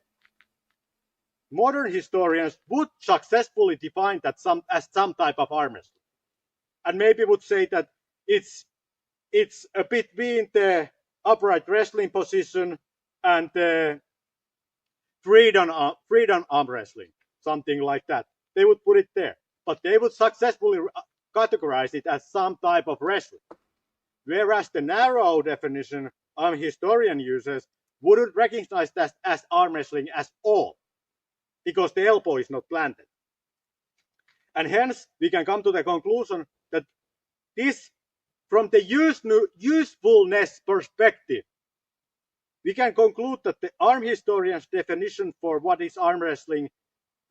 modern historians would successfully define that as some type of arm wrestling. And maybe would say that it's a between the upright wrestling position and the freedom arm wrestling, something like that. They would put it there, but they would successfully categorize it as some type of wrestling. Whereas the narrow definition arm historian uses wouldn't recognize that as arm wrestling at all, because the elbow is not planted. And hence, we can come to the conclusion that this, from the usefulness perspective, we can conclude that the arm historian's definition for what is arm wrestling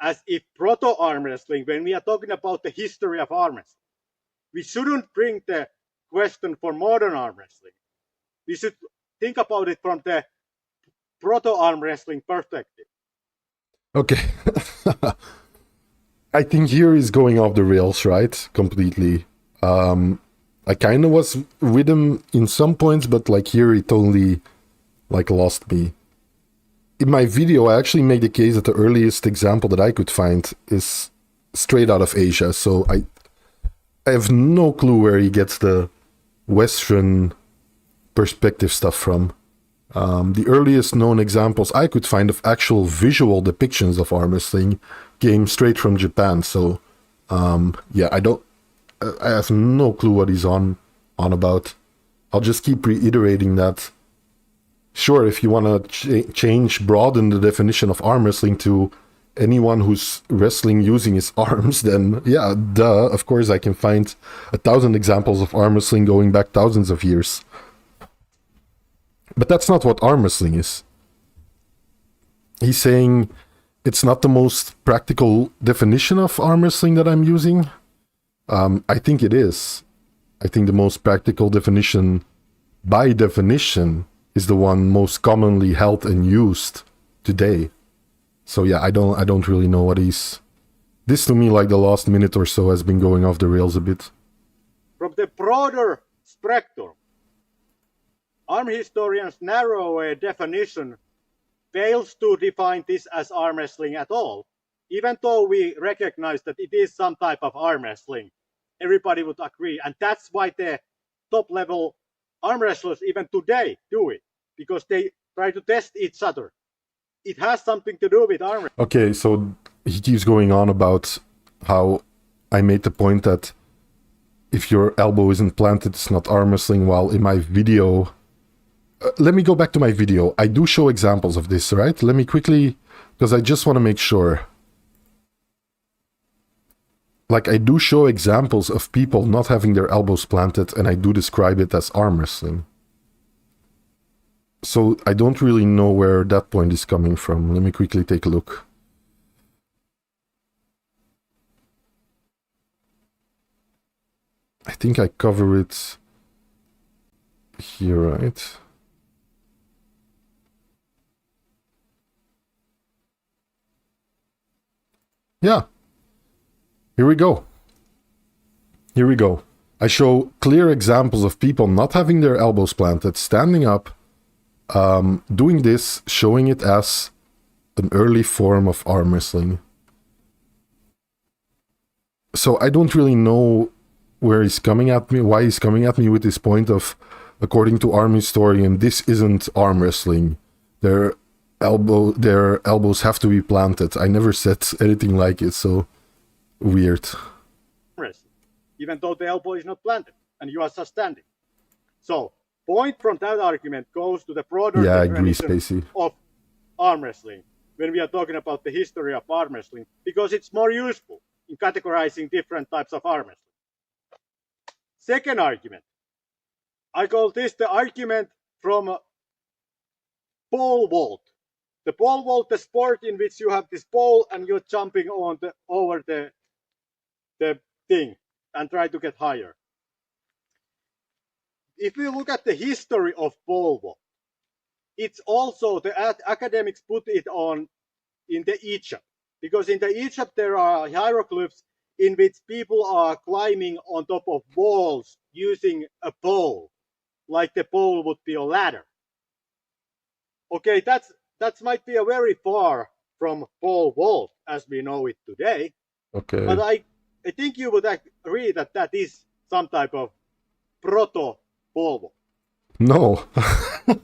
as if proto-arm wrestling, when we are talking about the history of arm wrestling, we shouldn't bring the question for modern arm wrestling. We should think about it from the proto-arm wrestling perspective. Okay. I think here is going off the rails, right? Completely. I kind of was with him in some points, but like here it totally like lost me. In my video, I actually made the case that the earliest example that I could find is straight out of Asia. So I have no clue where he gets the Western perspective stuff from. The earliest known examples I could find of actual visual depictions of arm wrestling came straight from Japan. So, yeah, I have no clue what he's on about. I'll just keep reiterating that. Sure, if you want to broaden the definition of arm wrestling to anyone who's wrestling using his arms, then yeah, duh, of course I can find 1,000 examples of arm wrestling going back thousands of years. But that's not what arm wrestling is. He's saying it's not the most practical definition of arm wrestling that I'm using. I think it is. I think the most practical definition, by definition, is the one most commonly held and used today. So yeah, I don't really know what he's... This to me, like the last minute or so, has been going off the rails a bit. From the broader spectrum, arm historians' narrow definition fails to define this as arm wrestling at all, even though we recognize that it is some type of arm wrestling. Everybody would agree, and that's why the top-level arm wrestlers even today do it, because they try to test each other. It has something to do with arm wrestling. Okay, so he keeps going on about how I made the point that if your elbow isn't planted, it's not arm wrestling, while in my video... let me go back to my video. I do show examples of this, right? Let me quickly... because I just want to make sure. Like, I do show examples of people not having their elbows planted, and I do describe it as arm wrestling. So I don't really know where that point is coming from. Let me quickly take a look. I think I cover it here, right? Yeah. Here we go. Here we go. I show clear examples of people not having their elbows planted, standing up, doing this, showing it as an early form of arm wrestling. So I don't really know where he's coming at me, why he's coming at me with this point of, according to arm historian, this isn't arm wrestling. Their elbows have to be planted. I never said anything like it, so weird. Even though the elbow is not planted and you are just standing. So, point from that argument goes to the broader definition of arm wrestling when we are talking about the history of arm wrestling, because it's more useful in categorizing different types of arm wrestling. Second argument, I call this the argument from pole vault. The pole vault, the sport in which you have this pole and you're jumping on over the thing and try to get higher. If you look at the history of pole vault, it's also the academics put it on in the Egypt, because in the Egypt there are hieroglyphs in which people are climbing on top of walls using a pole, like the pole would be a ladder. Okay, that might be a very far from pole vault as we know it today. Okay. But I think you would agree that that is some type of proto pole vault. No.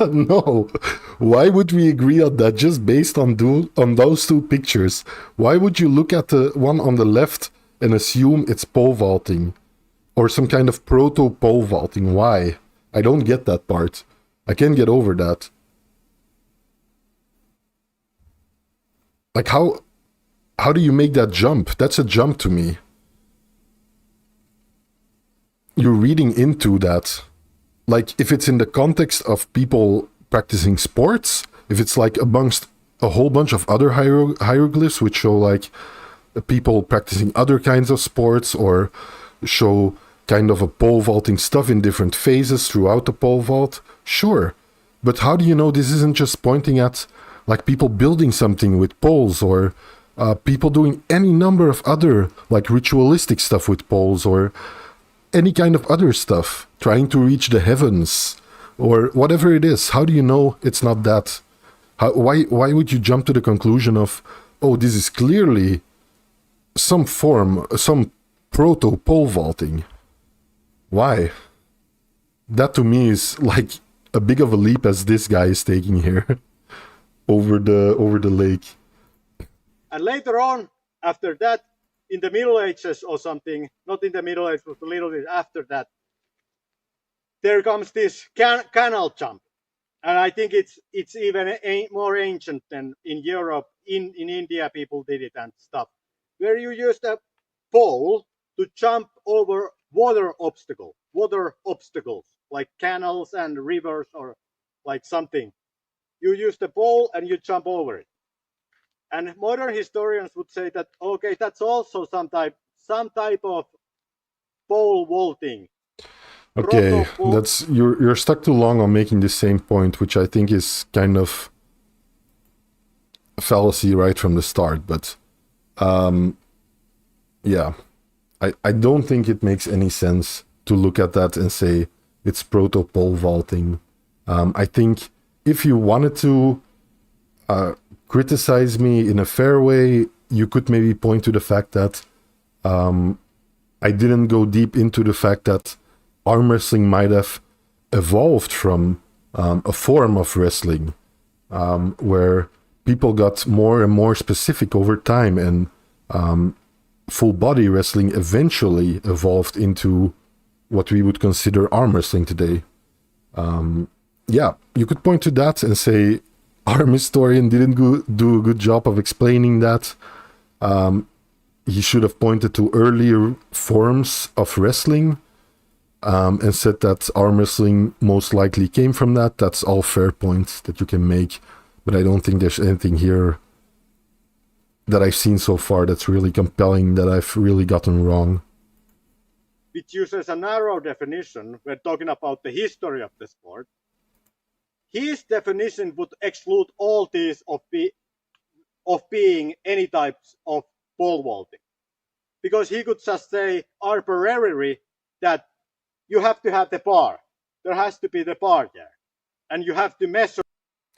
No. Why would we agree on that just based on those two pictures? Why would you look at the one on the left and assume it's pole vaulting? Or some kind of proto pole vaulting? Why? I don't get that part. I can't get over that. Like, how do you make that jump? That's a jump to me. You're reading into that. Like, if it's in the context of people practicing sports, if it's like amongst a whole bunch of other hieroglyphs which show like people practicing other kinds of sports, or show kind of a pole vaulting stuff in different phases throughout the pole vault, sure. But how do you know this isn't just pointing at like people building something with poles, or people doing any number of other like ritualistic stuff with poles, or any kind of other stuff, trying to reach the heavens, or whatever it is? How do you know it's not that? Why would you jump to the conclusion of, oh, this is clearly some form, some proto-pole vaulting? Why? That to me is like a big of a leap as this guy is taking here over the lake. And later on, after that, in the Middle Ages or something, not in the Middle Ages, but a little bit after that, there comes this canal jump. And I think it's even more ancient than in Europe. In India, people did it and stuff, where you used a pole to jump over water obstacles, like canals and rivers or like something. You use the pole and you jump over it. And modern historians would say that, okay, that's also some type of pole vaulting. Okay, that's you're stuck too long on making the same point, which I think is kind of a fallacy right from the start. But yeah, I don't think it makes any sense to look at that and say it's proto pole vaulting. I think if you wanted to criticize me in a fair way, you could maybe point to the fact that I didn't go deep into the fact that arm wrestling might have evolved from a form of wrestling where people got more and more specific over time, and full body wrestling eventually evolved into what we would consider arm wrestling today. Yeah, you could point to that and say arm historian didn't do a good job of explaining that. He should have pointed to earlier forms of wrestling and said that arm wrestling most likely came from that. That's all fair points that you can make, but I don't think there's anything here that I've seen so far that's really compelling that I've really gotten wrong. Which uses a narrow definition when talking about the history of the sport. His definition would exclude all these of being any types of pole vaulting, because he could just say arbitrarily that you have to have the bar. There has to be the bar there, and you have to measure.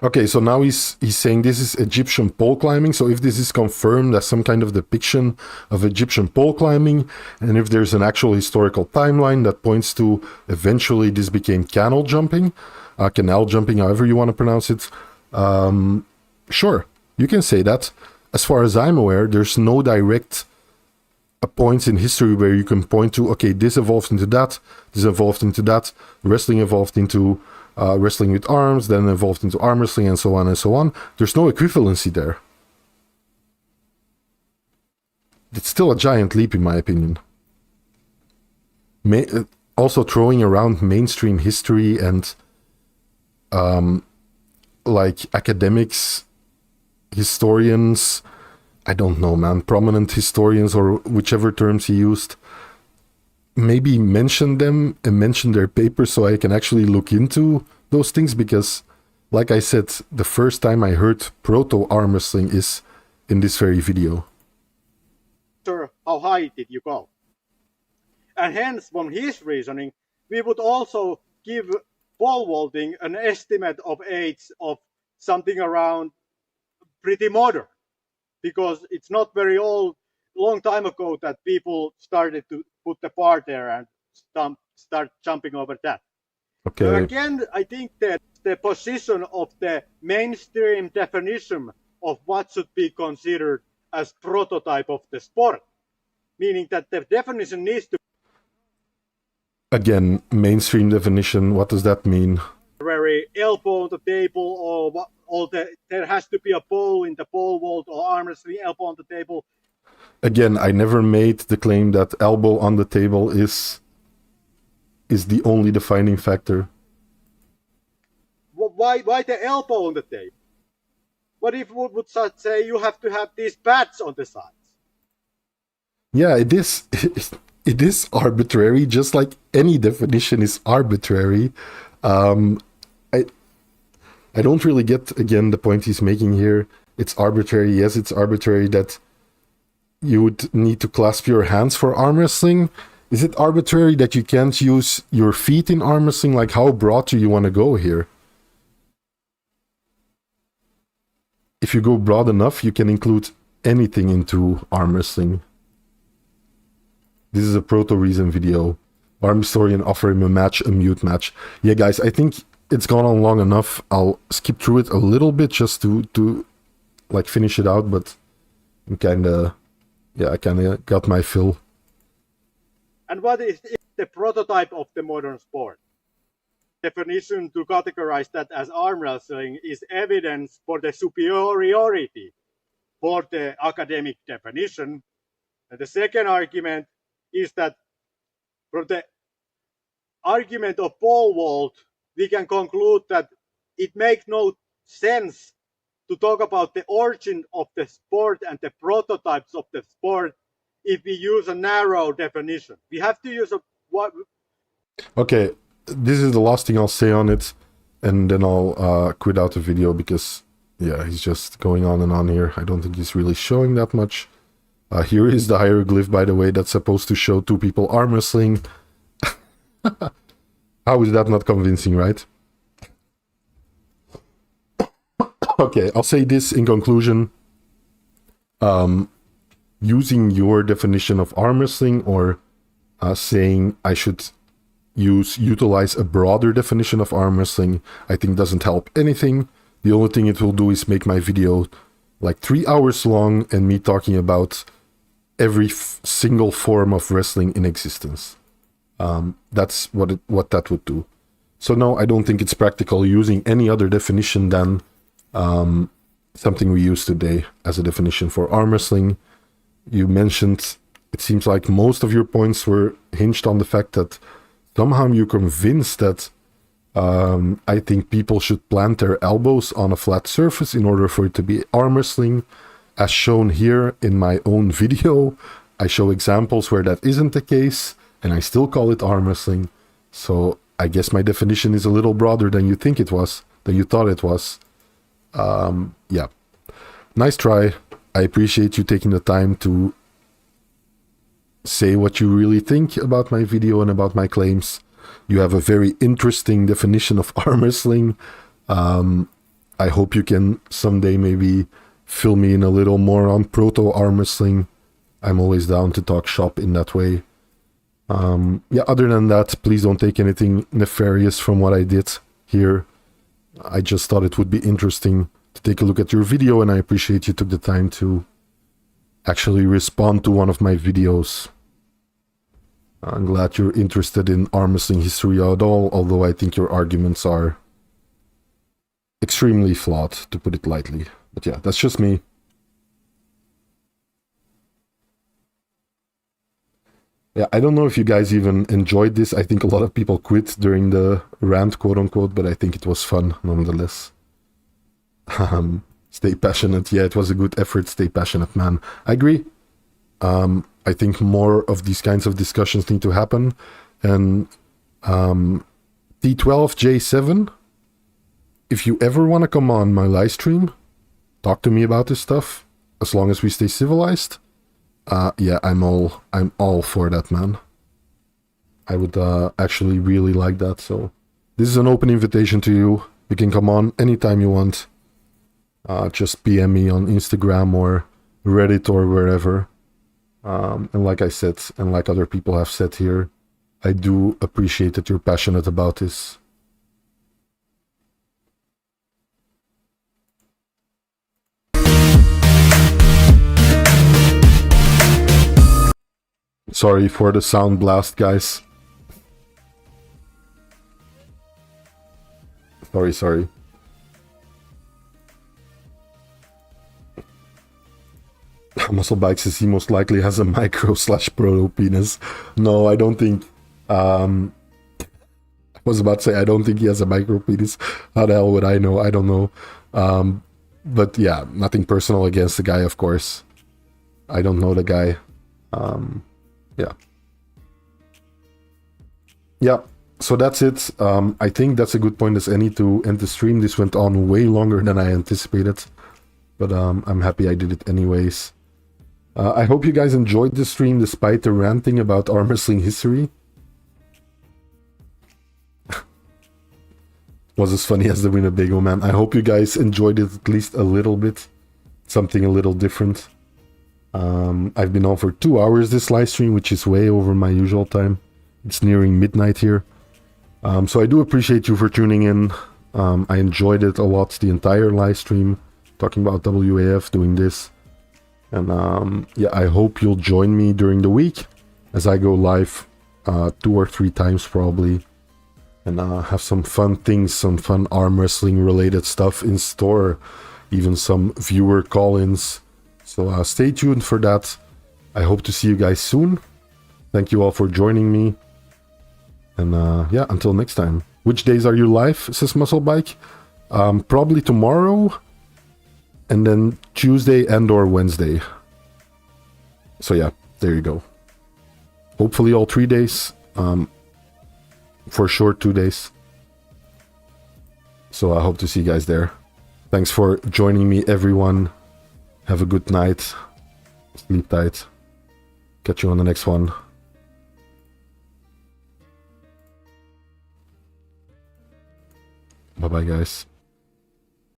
Okay, so now he's saying this is Egyptian pole climbing. So if this is confirmed as some kind of depiction of Egyptian pole climbing, and if there's an actual historical timeline that points to eventually this became canal jumping, however you want to pronounce it, sure, you can say that. As far as I'm aware, there's no direct points in history where you can point to, okay, this evolved into that, wrestling evolved into wrestling with arms, then evolved into arm wrestling, and so on and so on. There's no equivalency there. It's still a giant leap in my opinion. Also throwing around mainstream history and like academics, historians, I don't know, man, prominent historians or whichever terms he used, maybe mention them and mention their papers so I can actually look into those things, because like I said, the first time I heard proto arm wrestling is in this very video. How high did you go? And hence, from his reasoning, we would also give pole vaulting an estimate of age of something around pretty modern, because it's not very old, long time ago that people started to put the bar there and start jumping over that. Okay. So again, I think that the position of the mainstream definition of what should be considered as prototype of the sport, meaning that the definition needs to Again, mainstream definition, what does that mean? very elbow on the table, or there has to be a pole in the pole vault, or arm wrestling elbow on the table. Again, I never made the claim that elbow on the table is the only defining factor. Why the elbow on the table? What if we would say you have to have these pads on the sides? Yeah, it is. It is arbitrary, just like any definition is arbitrary. I don't really get, again, the point he's making here. It's arbitrary. Yes, it's arbitrary that you would need to clasp your hands for arm wrestling. Is it arbitrary that you can't use your feet in arm wrestling? Like, how broad do you want to go here? If you go broad enough, you can include anything into arm wrestling. This is a proto-reason video. Arm historian offer him a match, a mute match. Yeah, guys, I think it's gone on long enough. I'll skip through it a little bit just to like finish it out, but I'm kinda, yeah, I kinda got my fill. And what is the prototype of the modern sport? Definition to categorize that as arm wrestling is evidence for the superiority for the academic definition. And the second argument is that from the argument of pole vault, we can conclude that it makes no sense to talk about the origin of the sport and the prototypes of the sport if we use a narrow definition. We have to use a what. Okay, this is the last thing I'll say on it, and then I'll quit out the video because, yeah, he's just going on and on here. I don't think he's really showing that much. Here is the hieroglyph, by the way, that's supposed to show two people arm wrestling. How is that not convincing, right? Okay, I'll say this in conclusion. Using your definition of arm wrestling, or saying I should utilize a broader definition of arm wrestling, I think doesn't help anything. The only thing it will do is make my video like 3 hours long and me talking about every single form of wrestling in existence. That's what that would do. So no, I don't think it's practical using any other definition than something we use today as a definition for arm wrestling. You mentioned, it seems like most of your points were hinged on the fact that somehow you're convinced that I think people should plant their elbows on a flat surface in order for it to be arm wrestling. As shown here in my own video, I show examples where that isn't the case, and I still call it arm wrestling. So I guess my definition is a little broader than you think it was, than you thought it was. Yeah, nice try. I appreciate you taking the time to say what you really think about my video and about my claims. You have a very interesting definition of arm wrestling. I hope you can someday maybe fill me in a little more on proto arm wrestling. I'm always down to talk shop in that way. Yeah, other than that, please don't take anything nefarious from what I did here. I just thought it would be interesting to take a look at your video, and I appreciate you took the time to actually respond to one of my videos. I'm glad you're interested in arm wrestling history at all, although I think your arguments are extremely flawed, to put it lightly. But yeah, that's just me. Yeah, I don't know if you guys even enjoyed this. I think a lot of people quit during the rant, quote unquote, but I think it was fun nonetheless. Stay passionate. Yeah, it was a good effort. Stay passionate, man. I agree. I think more of these kinds of discussions need to happen. And T12J7, if you ever want to come on my live stream, talk to me about this stuff, as long as we stay civilized. Yeah, I'm all for that, man. I would actually really like that. So this is an open invitation to you. You can come on anytime you want. Just PM me on Instagram or Reddit or wherever. And like I said, and like other people have said here, I do appreciate that you're passionate about this. Sorry for the sound blast, guys. Sorry. Muscle Bike says he most likely has a micro/proto penis. No, I don't think. I was about to say, I don't think he has a micro penis. How the hell would I know? I don't know. But yeah, nothing personal against the guy, of course. I don't know the guy. Yeah. Yeah, so that's it. I think that's a good point as any to end the stream. This went on way longer than I anticipated. But I'm happy I did it anyways. I hope you guys enjoyed the stream despite the ranting about arm wrestling history. Was as funny as the Winnebago man. I hope you guys enjoyed it at least a little bit. Something a little different. I've been on for 2 hours this live stream, which is way over my usual time. It's nearing midnight here. So I do appreciate you for tuning in. I enjoyed it a lot, the entire live stream, talking about WAF, doing this. And yeah, I hope you'll join me during the week as I go live 2 or 3 times probably. And have some fun things, some fun arm wrestling related stuff in store. Even some viewer call-ins. So stay tuned for that. I hope to see you guys soon. Thank you all for joining me. And yeah, until next time. Which days are you live, says Musclebike? Probably tomorrow. And then Tuesday and or Wednesday. So yeah, there you go. Hopefully all 3 days. For sure 2 days. So I hope to see you guys there. Thanks for joining me, everyone. Have a good night. Sleep tight. Catch you on the next one. Bye bye, guys.